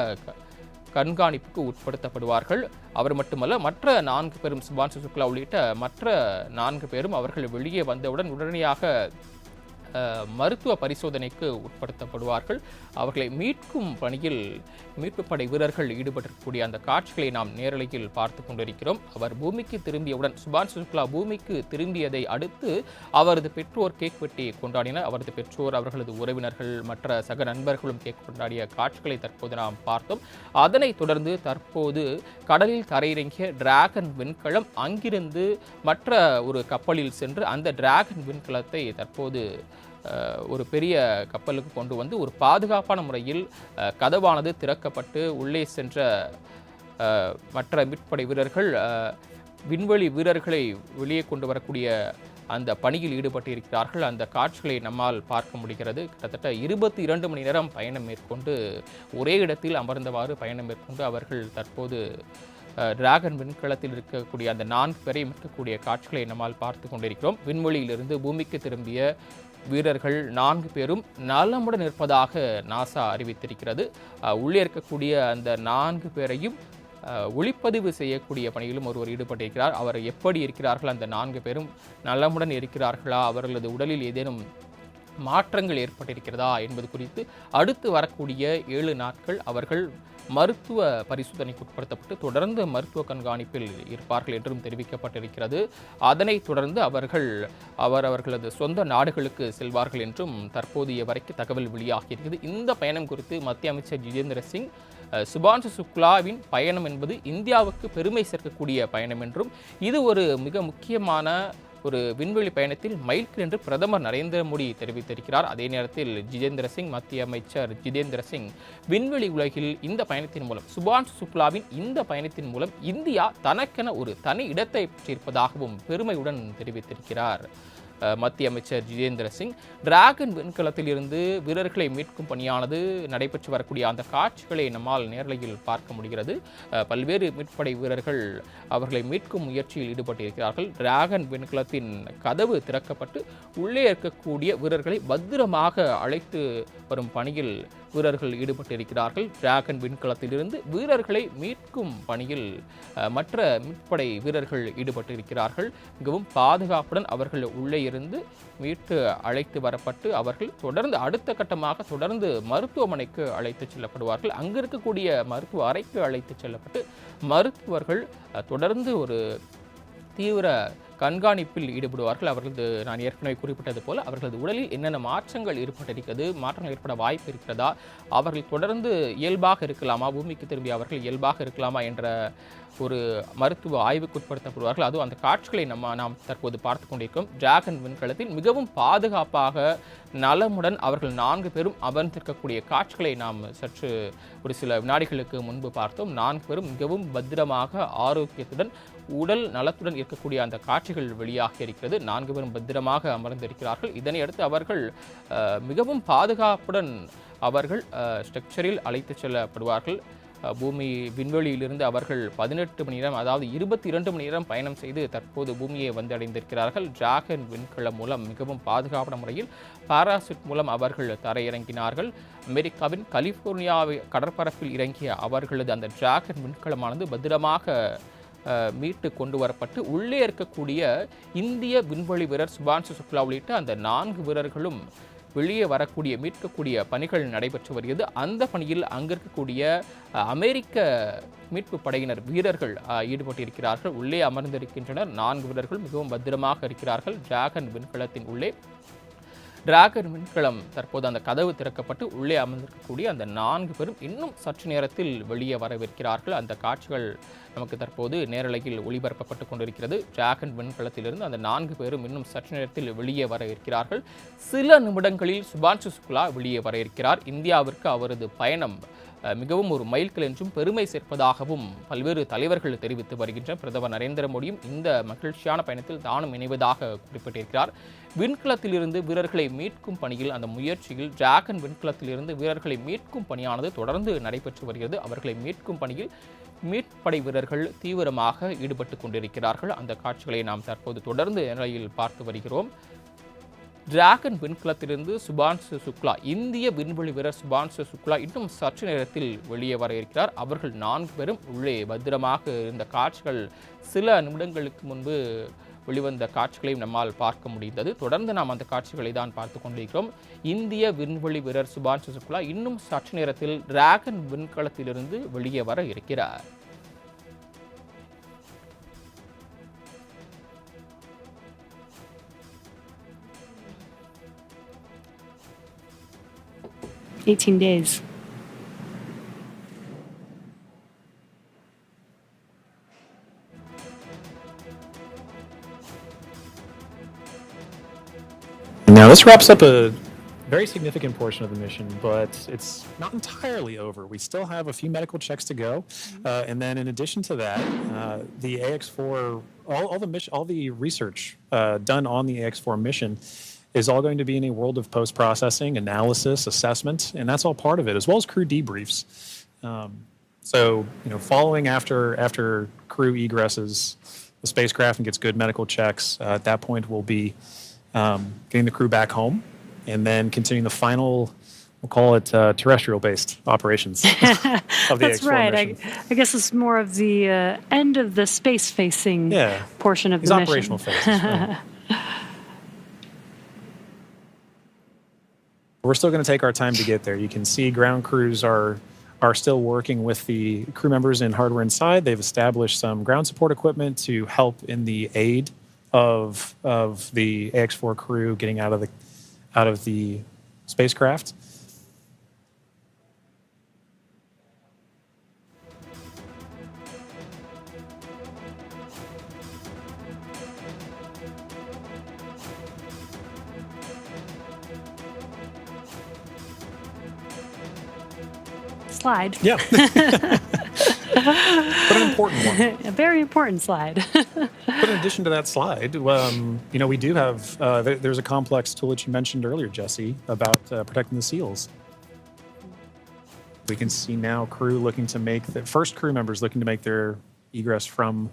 கண்காணிப்புக்கு உட்படுத்தப்படுவார்கள். அவர் மட்டுமல்ல, மற்ற 4 பேரும், சுபான்சு சுக்லா உள்ளிட்ட மற்ற 4 பேரும் அவர்கள் வெளியே வந்தவுடன் உடனடியாக மருத்துவ பரிசோதனைக்கு உட்படுத்தப்படுவார்கள். அவர்களை மீட்கும் பணியில் மீட்பு படை வீரர்கள் ஈடுபட்டிருக்கக்கூடிய அந்த காட்சிகளை நாம் நேரலையில் பார்த்து கொண்டிருக்கிறோம். அவர் பூமிக்கு திரும்பியவுடன், சுபான்சு சுக்லா பூமிக்கு திரும்பியதை அடுத்து அவரது பெற்றோர் கேக் வெட்டி கொண்டாடினர். அவரது பெற்றோர், அவர்களது உறவினர்கள், மற்ற சக நண்பர்களும் கேக் கொண்டாடிய காட்சிகளை தற்போது நாம் பார்த்தோம். அதனைத் தொடர்ந்து தற்போது கடலில் தரையிறங்கிய டிராகன் விண்கலம் அங்கிருந்து மற்ற ஒரு கப்பலில் சென்று அந்த டிராகன் விண்கலத்தை தற்போது ஒரு பெரிய கப்பலுக்கு கொண்டு வந்து ஒரு பாதுகாப்பான முறையில் கதவானது திறக்கப்பட்டு உள்ளே சென்ற மற்ற மீட்படை வீரர்கள் விண்வெளி வீரர்களை வெளியே கொண்டு வரக்கூடிய அந்த பணியில் ஈடுபட்டு இருக்கிறார்கள். அந்த காட்சிகளை நம்மால் பார்க்க முடிகிறது. கிட்டத்தட்ட 22 மணி நேரம் பயணம் மேற்கொண்டு ஒரே இடத்தில் அமர்ந்தவாறு பயணம் மேற்கொண்டு அவர்கள் தற்போது டிராகன் விண்கலத்தில் இருக்கக்கூடிய அந்த 4 பேரை மீட்கக்கூடிய காட்சிகளை நம்மால் பார்த்து கொண்டிருக்கிறோம். விண்வெளியிலிருந்து பூமிக்கு திரும்பிய வீரர்கள் 4 பேரும் நலமுடன் இருப்பதாக நாசா அறிவித்திருக்கிறது. உள்ளே இருக்கக்கூடிய அந்த 4 பேரையும் ஒளிப்பதிவு செய்யக்கூடிய பணியிலும் ஒருவர் ஈடுபட்டிருக்கிறார். அவர் எப்படி இருக்கிறார்கள், அந்த 4 பேரும் நலமுடன் இருக்கிறார்களா, அவர்களது உடலில் ஏதேனும் மாற்றங்கள் ஏற்பட்டிருக்கிறதா என்பது குறித்து அடுத்து வரக்கூடிய 7 நாட்கள் அவர்கள் மருத்துவ பரிசோதனைக்கு உட்படுத்தப்பட்டு தொடர்ந்து மருத்துவ கண்காணிப்பில் இருப்பார்கள் என்றும் தெரிவிக்கப்பட்டிருக்கிறது. அதனைத் தொடர்ந்து அவர்களது சொந்த நாடுகளுக்கு செல்வார்கள் என்றும் தற்போதைய வரைக்கும் தகவல் வெளியாகியிருக்கிறது. இந்த பயணம் குறித்து மத்திய அமைச்சர் ஜிதேந்திர சிங், சுபான்சு சுக்லாவின் பயணம் என்பது இந்தியாவுக்கு பெருமை சேர்க்கக்கூடிய பயணம் என்றும், இது ஒரு மிக முக்கியமான ஒரு விண்வெளி பயணத்தில் மைல்கல் என்று பிரதமர் நரேந்திர மோடி தெரிவித்திருக்கிறார். அதே நேரத்தில் ஜிதேந்திர சிங், மத்திய அமைச்சர் ஜிதேந்திர சிங், விண்வெளி உலகில் இந்த பயணத்தின் மூலம், சுபான்சு சுக்லாவின் இந்த பயணத்தின் மூலம் இந்தியா தனக்கென ஒரு தனி இடத்தை பெற்றிருப்பதாகவும் பெருமையுடன் தெரிவித்திருக்கிறார் மத்திய அமைச்சர் ஜிதேந்திர சிங். டிராகன் விண்கலத்தில் இருந்து வீரர்களை மீட்கும் பணியானது நடைபெற்று வரக்கூடிய அந்த காட்சிகளை நம்மால் நேரலையில் பார்க்க முடிகிறது. பல்வேறு மீட்படை வீரர்கள் அவர்களை மீட்கும் முயற்சியில் ஈடுபட்டிருக்கிறார்கள். டிராகன் விண்கலத்தின் கதவு திறக்கப்பட்டு உள்ளே இருக்கக்கூடிய வீரர்களை பத்திரமாக அழைத்து வரும் பணியில் வீரர்கள் ஈடுபட்டிருக்கிறார்கள். டிராகன் விண்கலத்திலிருந்து வீரர்களை மீட்கும் பணியில் மற்ற மீட்படை வீரர்கள் ஈடுபட்டிருக்கிறார்கள். மிகவும் பாதுகாப்புடன் அவர்கள் உள்ளே இருந்து மீட்டு அழைத்து வரப்பட்டு அவர்கள் தொடர்ந்து அடுத்த கட்டமாக தொடர்ந்து மருத்துவமனைக்கு அழைத்து செல்லப்படுவார்கள். அங்கு இருக்கக்கூடிய மருத்துவ அறைக்கு அழைத்து செல்லப்பட்டு மருத்துவர்கள் தொடர்ந்து ஒரு தீவிர கண்காணிப்பில் ஈடுபடுவார்கள். அவர்களது நான் ஏற்கனவே குறிப்பிட்டது போல அவர்களது உடலில் என்னென்ன மாற்றங்கள் ஏற்பட்டிருக்கிறது, மாற்றங்கள் ஏற்பட வாய்ப்பு இருக்கிறதா, அவர்கள் தொடர்ந்து இயல்பாக இருக்கலாமா, பூமிக்கு திரும்பி அவர்கள் இயல்பாக இருக்கலாமா என்ற ஒரு மருத்துவ ஆய்வுக்குட்படுத்தப்படுவார்கள். அதுவும் அந்த காட்சிகளை நாம் தற்போது பார்த்து கொண்டிருக்கிறோம். டிராகன் விண்கலத்தில் மிகவும் பாதுகாப்பாக நலமுடன் அவர்கள் 4 பேரும் அமர்ந்திருக்கக்கூடிய காட்சிகளை நாம் சற்று ஒரு சில வினாடிகளுக்கு முன்பு பார்த்தோம். 4 பேரும் மிகவும் பத்திரமாக ஆரோக்கியத்துடன் உடல் நலத்துடன் இருக்கக்கூடிய அந்த காட்சிகள் வெளியாக இருக்கிறது. 4 பேரும் பத்திரமாக அமர்ந்திருக்கிறார்கள். இதனை அடுத்து அவர்கள் மிகவும் பாதுகாப்புடன் அவர்கள் ஸ்ட்ரக்சரில் அழைத்து செல்லப்படுவார்கள். பூமி விண்வெளியிலிருந்து அவர்கள் 18 மணி நேரம், அதாவது 22 மணி நேரம் பயணம் செய்து தற்போது பூமியை வந்தடைந்திருக்கிறார்கள். டிராகன் விண்கலம் மூலம் மிகவும் பாதுகாப்பான முறையில் பாராசூட் மூலம் அவர்கள் தரையிறங்கினார்கள். அமெரிக்காவின் கலிபோர்னியா கடற்பரப்பில் இறங்கிய அவர்களது அந்த டிராகன் விண்கலமானது பத்திரமாக மீட்டு கொண்டு வரப்பட்டு உள்ளே இருக்கக்கூடிய இந்திய விண்வெளி வீரர் சுபான்சு சுக்லா உள்ளிட்ட அந்த 4 வீரர்களும் வெளியே வரக்கூடிய மீட்கக்கூடிய பணிகள் நடைபெற்று வருகிறது. அந்த பணியில் அங்கே இருக்கக்கூடிய அமெரிக்க மீட்பு படையினர் வீரர்கள் ஈடுபட்டிருக்கிறார்கள். உள்ளே அமர்ந்திருக்கின்றனர். 4 வீரர்கள் மிகவும் பத்திரமாக இருக்கிறார்கள் டிராகன் விண்கலத்தின் உள்ளே. டிராகன் விண்கலம் தற்போது அந்த கதவு திறக்கப்பட்டு உள்ளே அமர்ந்திருக்கக்கூடிய அந்த 4 பேரும் இன்னும் சற்று நேரத்தில் வெளியே வரவிருக்கிறார்கள். அந்த காட்சிகள் நமக்கு தற்போது நேரலையில் ஒளிபரப்பப்பட்டு கொண்டிருக்கிறது. டிராகன் விண்கலத்திலிருந்து அந்த 4 பேரும் இன்னும் சற்று நேரத்தில் வெளியே வர இருக்கிறார்கள். சில நிமிடங்களில் சுபான்சு சுக்லா வெளியே வர இருக்கிறார். இந்தியாவிற்கு அவரது பயணம் மிகவும் ஒரு மைல்கல் என்றும் பெருமை சேர்ப்பதாகவும் பல்வேறு தலைவர்கள் தெரிவித்து வருகின்றனர். பிரதமர் நரேந்திர மோடியும் இந்த மகிழ்ச்சியான பயணத்தில் தானும் இணைவதாக குறிப்பிட்டிருக்கிறார். விண்கலத்திலிருந்து வீரர்களை மீட்கும் பணியில் அந்த முயற்சியில் டிராகன் விண்கலத்திலிருந்து வீரர்களை மீட்கும் பணியானது தொடர்ந்து நடைபெற்று வருகிறது. அவர்களை மீட்கும் பணியில் மீட்படை வீரர்கள் தீவிரமாக ஈடுபட்டு கொண்டிருக்கிறார்கள். அந்த காட்சிகளை நாம் தற்போது தொடர்ந்து நிலையில் பார்த்து வருகிறோம். டிராகன் விண்கலத்திலிருந்து சுபான்சு சுக்லா, இந்திய விண்வெளி வீரர் சுபான்சு சுக்லா இன்னும் சற்று நேரத்தில் வெளியே வர இருக்கிறார். அவர்கள் 4 பேரும் உள்ளே பத்திரமாக இருந்த காட்சிகள் சில நிமிடங்களுக்கு முன்பு வெளிவந்த காட்சிகளையும் நம்மால் பார்க்க முடிந்தது. தொடர்ந்து நாம் அந்த காட்சிகளை தான் பார்த்து கொண்டிருக்கிறோம். இந்திய விண்வெளி வீரர் சுபான்சு சுக்லா இன்னும் சற்று நேரத்தில் டிராகன் விண்கலத்திலிருந்து வெளியே வர இருக்கிறார். days. Now, this wraps up a very significant portion of the mission, but it's not entirely over. We still have a few medical checks to go, and then in addition to that, the AX-4, all the research done on the AX-4 mission is all going to be in a world of post-processing, analysis, assessment, and that's all part of it, as well as crew debriefs. So, following after crew egresses the spacecraft and gets good medical checks, at that point we'll be getting the crew back home, and then continuing the final, we'll call it terrestrial-based operations of the That's X4 right. mission. I guess it's more of the end of the space-facing portion of These the operational mission. phases. We're still going to take our time to get there. You can see ground crews are still working with the crew members and hardware inside. They've established some ground support equipment to help in the aid of the AX-4 crew getting out of the spacecraft. Slide. Yeah. But an important one. A very important slide. But in addition to that slide, we do have, there's a complex tool that you mentioned earlier, Jesse, about protecting the seals. We can see now first crew members looking to make their egress from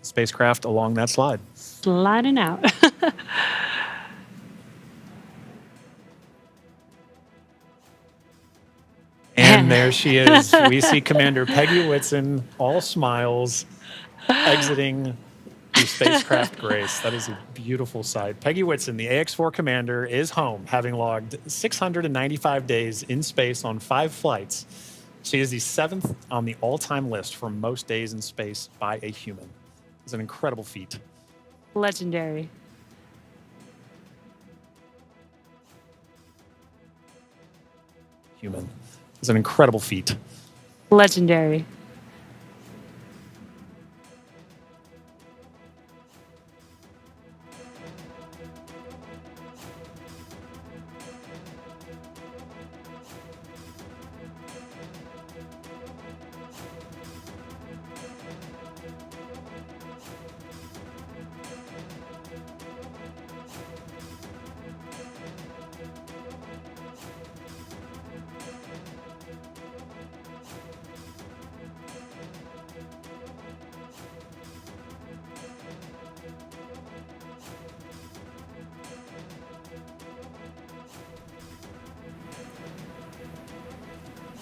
the spacecraft along that slide. Sliding out. And there she is. We see Commander Peggy Whitson, all smiles, exiting the spacecraft Grace. That is a beautiful sight. Peggy Whitson, the AX-4 commander, is home, having logged 695 days in space on 5 flights. She is the 7th on the all-time list for most days in space by a human. It's an incredible feat. Legendary. Human. It's an incredible feat. Legendary.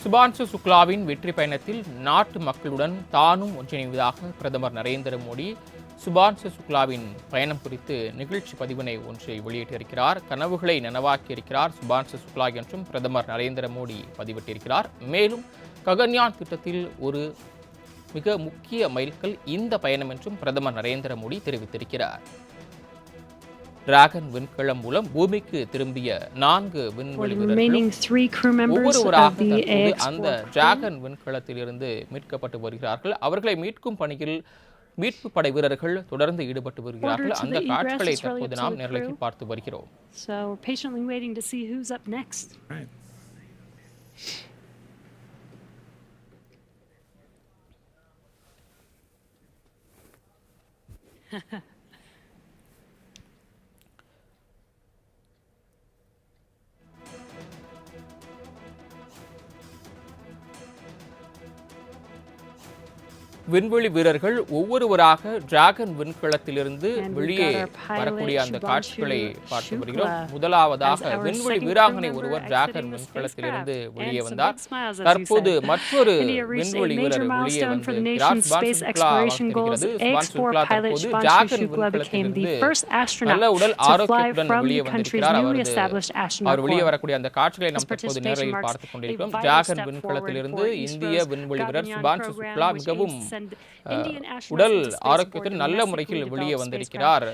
Shubhanshu சுக்லாவின் வெற்றி பயணத்தில் நாட்டு மக்களுடன் தானும் ஒன்றிணைவதாக பிரதமர் நரேந்திர மோடி சுபான்சு சுக்லாவின் பயணம் குறித்து நிகழ்ச்சி பதிவினை ஒன்றை வெளியிட்டிருக்கிறார். கனவுகளை நனவாக்கியிருக்கிறார் சுபான்சு சுக்லா என்றும் பிரதமர் நரேந்திர மோடி பதிவிட்டிருக்கிறார். மேலும் ககன்யான் திட்டத்தில் ஒரு மிக முக்கிய மைல்கல் இந்த பயணம் என்றும் பிரதமர் நரேந்திர மோடி தெரிவித்திருக்கிறார். டிராகன் விண்கலம் மூலம் பூமிக்கு திரும்பிய 4 விண்வெளி வீரர்களும் ஒவ்வொருவராக அந்த டிராகன் விண்கலத்தில் இருந்து மீட்கப்பட்டு வருகிறார்கள். அவர்களை மீட்கும் பணியில் மீட்பு படை வீரர்கள் தொடர்ந்து ஈடுபட்டு வருகிறார்கள். அந்த காட்சிகளை தற்போது நாம் நேரலையில் பார்த்து வருகிறோம். விண்வெளி வீரர்கள் ஒவ்வொருவராக டிராகன் விண்கலத்திலிருந்து வெளியே வரக்கூடிய அந்த காட்சிகளை பார்த்து வருகிறோம். முதலாவதாக விண்வெளி வீராங்கனை ஒருவர் டிராகன் விண்கலத்திலிருந்து வெளியே வந்தார். தற்போது மற்றொரு விண்வெளி வீரர் வெளியே வந்திருக்கிறார். சுபான் சுக்லா தற்போது டிராகன் விண்கலத்திலிருந்து நல்ல உடல் ஆரோக்கியத்துடன் வெளியே வந்திருக்கிறார். அவர் வெளியே வரக்கூடிய அந்த காட்சிகளை நாம் தற்போது நேரில் பார்த்துக் கொண்டிருக்கிறோம். டிராகன் விண்கலத்திலிருந்து இந்திய விண்வெளி வீரர் சுபான் சுக்லா மிகவும் உடல் ஆரோக்கியத்தில் நல்ல முறையில் வெளியே வந்திருக்கிறார்.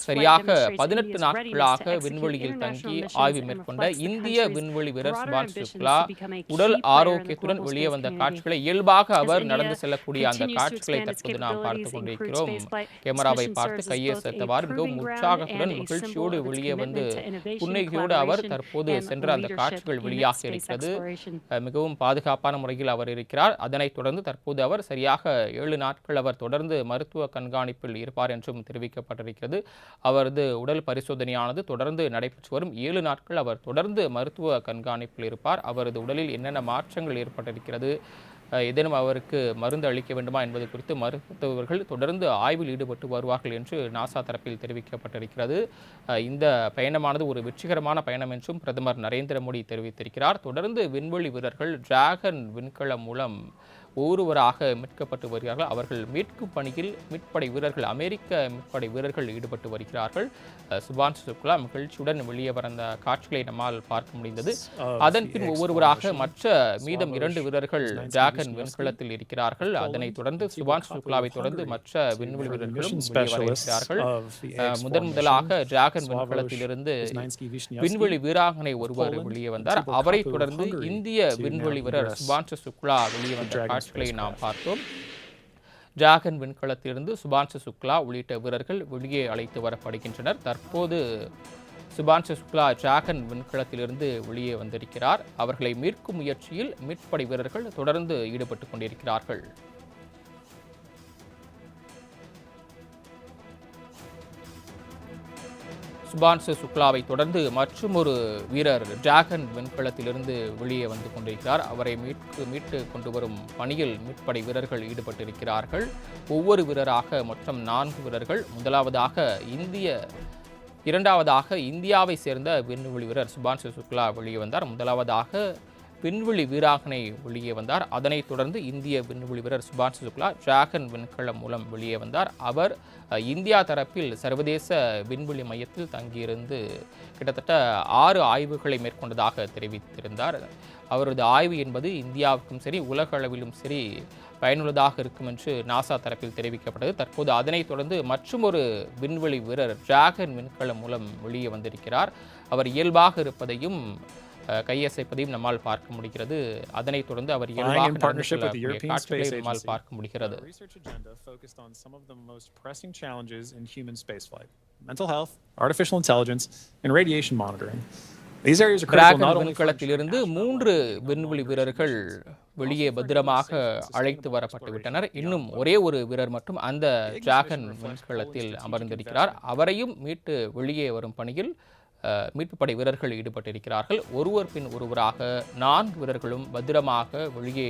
சரியாக 18 நாட்களாக விண்வெளியில் தங்கி ஆய்வு மேற்கொண்ட இந்திய விண்வெளி வீரர் சுபான் சுக்லா உடல் ஆரோக்கியத்துடன் வெளியே வந்த காட்சிகளை இயல்பாக அவர் நடந்து செல்லக்கூடிய அந்த காட்சிகளை தற்போது நாம் பார்த்துக் கொண்டிருக்கிறோம். கேமராவை பார்த்து கையை சேர்த்தவாறு மிகவும் உற்சாகத்துடன் மகிழ்ச்சியோடு வெளியே வந்து புன்னகையோடு அவர் தற்போது சென்ற அந்த காட்சிகள் வெளியாக இருக்கிறது. மிகவும் பாதுகாப்பான முறையில் அவர் இருக்கிறார். அதனைத் தொடர்ந்து தற்போது அவர் சரியாக 7 நாட்கள் அவர் தொடர்ந்து மருத்துவ கண்காணிப்பில் இருப்பார் என்றும் தெரிவிக்கப்பட்டிருக்கிறது. அவரது உடல் பரிசோதனையானது தொடர்ந்து நடைபெற்று வரும். 7 நாட்கள் அவர் தொடர்ந்து மருத்துவ கண்காணிப்பில் இருப்பார். அவரது உடலில் என்னென்ன மாற்றங்கள் ஏற்பட்டிருக்கிறது, ஏதேனும் அவருக்கு மருந்து அளிக்க வேண்டுமா என்பது குறித்து மருத்துவர்கள் தொடர்ந்து ஆய்வில் ஈடுபட்டு வருவார்கள் என்று நாசா தரப்பில் தெரிவிக்கப்பட்டிருக்கிறது. இந்த பயணமானது ஒரு வெற்றிகரமான பயணம் என்றும் பிரதமர் நரேந்திர மோடி தெரிவித்திருக்கிறார். தொடர்ந்து விண்வெளி வீரர்கள் டிராகன் விண்கலம் மூலம் ஒருவராக மீட்கப்பட்டு வருகிறார்கள். அவர்கள் மீட்கும் பணியில் மீட்படை வீரர்கள், அமெரிக்க மீட்படை வீரர்கள் ஈடுபட்டு வருகிறார்கள். சுபான் சுக்லா மகிழ்ச்சியுடன் வெளியே வந்த காட்சிகளை நம்மால் பார்க்க முடிந்தது. அதன் பின் ஒவ்வொருவராக மற்ற மீதம் 2 வீரர்கள் டிராகன் விண்கலத்தில் இருக்கிறார்கள். அதனைத் தொடர்ந்து சுபான் சுக்லாவை தொடர்ந்து மற்ற விண்வெளி வீரர்களும் வெளியே முதலாக டிராகன் விண்கலத்திலிருந்து விண்வெளி வீராங்கனை ஒருவர் வெளியே வந்தார். அவரை தொடர்ந்து இந்திய விண்வெளி வீரர் சுபான் சுக்லா வெளியே வந்த காட்சிகளை நாம் பார்த்தோம். டிராகன் விண்கலத்திலிருந்து சுபான்சு சுக்லா உள்ளிட்ட வீரர்கள் வெளியே அழைத்து வரப்படுகின்றனர். தற்போது சுபான்சு சுக்லா டிராகன் விண்கலத்திலிருந்து வெளியே வந்திருக்கிறார். அவர்களை மீட்கும் முயற்சியில் மீட்படை வீரர்கள் தொடர்ந்து ஈடுபட்டு கொண்டிருக்கிறார்கள். சுபான்சு சுக்லாவை தொடர்ந்து மற்றொரு வீரர் டிராகன் விண்கலத்திலிருந்து வெளியே வந்து கொண்டிருக்கிறார். அவரை மீட்டு கொண்டு வரும் பணியில் மீட்படை வீரர்கள் ஈடுபட்டிருக்கிறார்கள். ஒவ்வொரு வீரராக மொத்தம் 4 வீரர்கள். இரண்டாவதாக இந்தியாவை சேர்ந்த விண்வெளி வீரர் சுபான்சு சுக்லா வெளியே வந்தார். முதலாவதாக விண்வெளி வீராங்கனை வெளியே வந்தார். அதனைத் தொடர்ந்து இந்திய விண்வெளி வீரர் சுபான்சு சுக்லா டிராகன் விண்கலம் மூலம் வெளியே வந்தார். அவர் இந்தியா தரப்பில் சர்வதேச விண்வெளி மையத்தில் தங்கியிருந்து கிட்டத்தட்ட 6 ஆய்வுகளை மேற்கொண்டதாக தெரிவித்திருந்தார். அவரது ஆய்வு என்பது இந்தியாவுக்கும் சரி உலக அளவிலும் சரி பயனுள்ளதாக இருக்கும் என்று நாசா தரப்பில் தெரிவிக்கப்பட்டது. தற்போது அதனைத் தொடர்ந்து மற்றொரு விண்வெளி வீரர் டிராகன் விண்கலம் மூலம் வெளியே வந்திருக்கிறார். அவர் இயல்பாக இருப்பதையும் கையசைப்பதையும் நம்மால் பார்க்க முடிகிறது. அதனைத் தொடர்ந்து அவர் இயல்பாக காட்சிகளை நம்மால் பார்க்க முடிகிறது. Research agenda focused on some of the most pressing challenges in human spaceflight: mental health, artificial intelligence, and radiation monitoring. These areas are critical not only for விண்கலத்திலிருந்து 3 விண்வெளி வீரர்கள் வெளியே பத்திரமாக அழைத்து வரப்பட்டு விட்டனர். இன்னும் ஒரே ஒரு வீரர் மட்டும் அந்த டிராகன் விண்கலத்தில் அமர்ந்திருக்கிறார். அவரையும் மீட்டு வெளியே வரும் பணியில் மீட்பு படை வீரர்கள் ஈடுபட்டிருக்கிறார்கள். ஒருவர் பின் ஒருவராக 4 வீரர்களும் பத்திரமாக வெளியே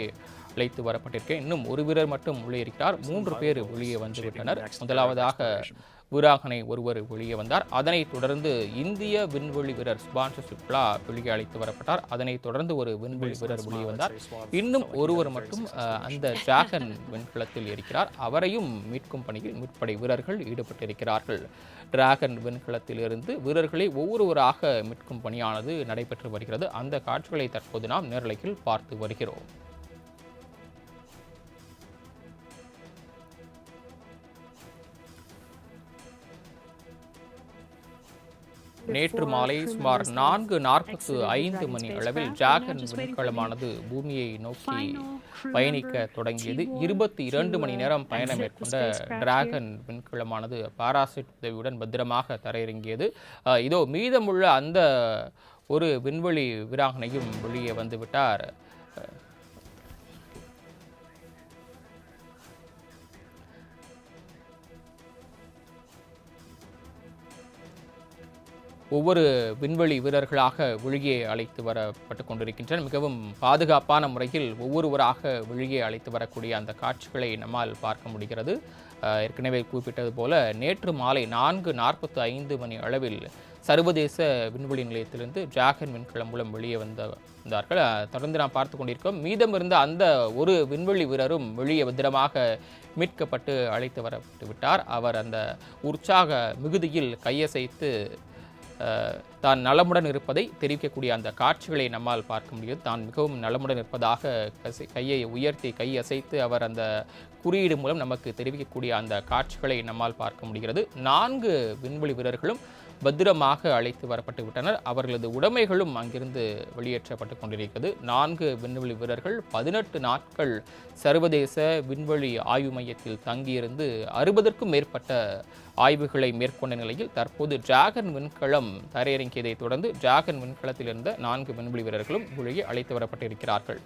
அழைத்து வரப்பட்டிருக்க. இன்னும் ஒரு வீரர் மட்டும் உள்ளே இருக்கிறார். 3 பேர் வெளியே வந்துவிட்டனர். முதலாவதாக வீராங்கனை ஒருவர் வெளியே வந்தார். அதனைத் தொடர்ந்து இந்திய விண்வெளி வீரர் சுபான்சு சுக்லா வெளியே அழைத்து வரப்பட்டார். அதனைத் தொடர்ந்து ஒரு விண்வெளி வீரர் வெளியே வந்தார். இன்னும் ஒருவர் மட்டும் அந்த டிராகன் விண்கலத்தில் இருக்கிறார். அவரையும் மீட்கும் பணியில் மீட்படை வீரர்கள் ஈடுபட்டிருக்கிறார்கள். டிராகன் விண்கலத்திலிருந்து வீரர்களை ஒவ்வொருவராக மீட்கும் பணியானது நடைபெற்று வருகிறது. அந்த காட்சிகளை தற்போது நாம் நேரலையில் பார்த்து வருகிறோம். நேற்று மாலை சுமார் 4:45 மணி அளவில் டிராகன் விண்கலமானது பூமியை நோக்கி பயணிக்க தொடங்கியது. 22 மணி நேரம் பயணம் மேற்கொண்ட டிராகன் விண்கலமானது பாராசூட் உதவியுடன் பத்திரமாக தரையிறங்கியது. இதோ மீதமுள்ள அந்த ஒரு விண்வெளி வீராங்கனையும் வெளியே வந்துவிட்டார். ஒவ்வொரு விண்வெளி வீரர்களாக வெளியே அழைத்து வரப்பட்டு கொண்டிருக்கின்றனர். மிகவும் பாதுகாப்பான முறையில் ஒவ்வொருவராக வெளியே அழைத்து வரக்கூடிய அந்த காட்சிகளை நம்மால் பார்க்க முடிகிறது. ஏற்கனவே குறிப்பிட்டது போல நேற்று மாலை 4:45 மணி அளவில் சர்வதேச விண்வெளி நிலையத்திலிருந்து டிராகன் விண்கலம் மூலம் வெளியே வந்தார்கள். தொடர்ந்து நாம் பார்த்து கொண்டிருக்கோம். மீதம் இருந்த அந்த ஒரு விண்வெளி வீரரும் வெளியே பத்திரமாக மீட்கப்பட்டு அழைத்து வரப்பட்டு விட்டார். அவர் அந்த உற்சாக மிகுதியில் கையசைத்து தான் நலமுடன் இருப்பதை தெரிவிக்கக்கூடிய அந்த காட்சிகளை நம்மால் பார்க்க முடியும். தான் மிகவும் நலமுடன் இருப்பதாக கையை உயர்த்தி கையசைத்து அவர் அந்த குறியீடு மூலம் நமக்கு தெரிவிக்கக்கூடிய அந்த காட்சிகளை நம்மால் பார்க்க முடிகிறது. 4 விண்வெளி வீரர்களும் பத்திரமாக அழைத்து வரப்பட்டு விட்டனர். அவர்களது உடைமைகளும் அங்கிருந்து வெளியேற்றப்பட்டு கொண்டிருக்கிறது. 4 விண்வெளி வீரர்கள் 18 நாட்கள் சர்வதேச விண்வெளி ஆய்வு மையத்தில் தங்கியிருந்து 60க்கும் மேற்பட்ட ஆய்வுகளை மேற்கொண்ட நிலையில் தற்போது டிராகன் விண்கலம் தரையிறங்கியதை தொடர்ந்து டிராகன் விண்கலத்தில் இருந்த 4 விண்வெளி வீரர்களும் வெளியே அழைத்து வரப்பட்டிருக்கிறார்கள்.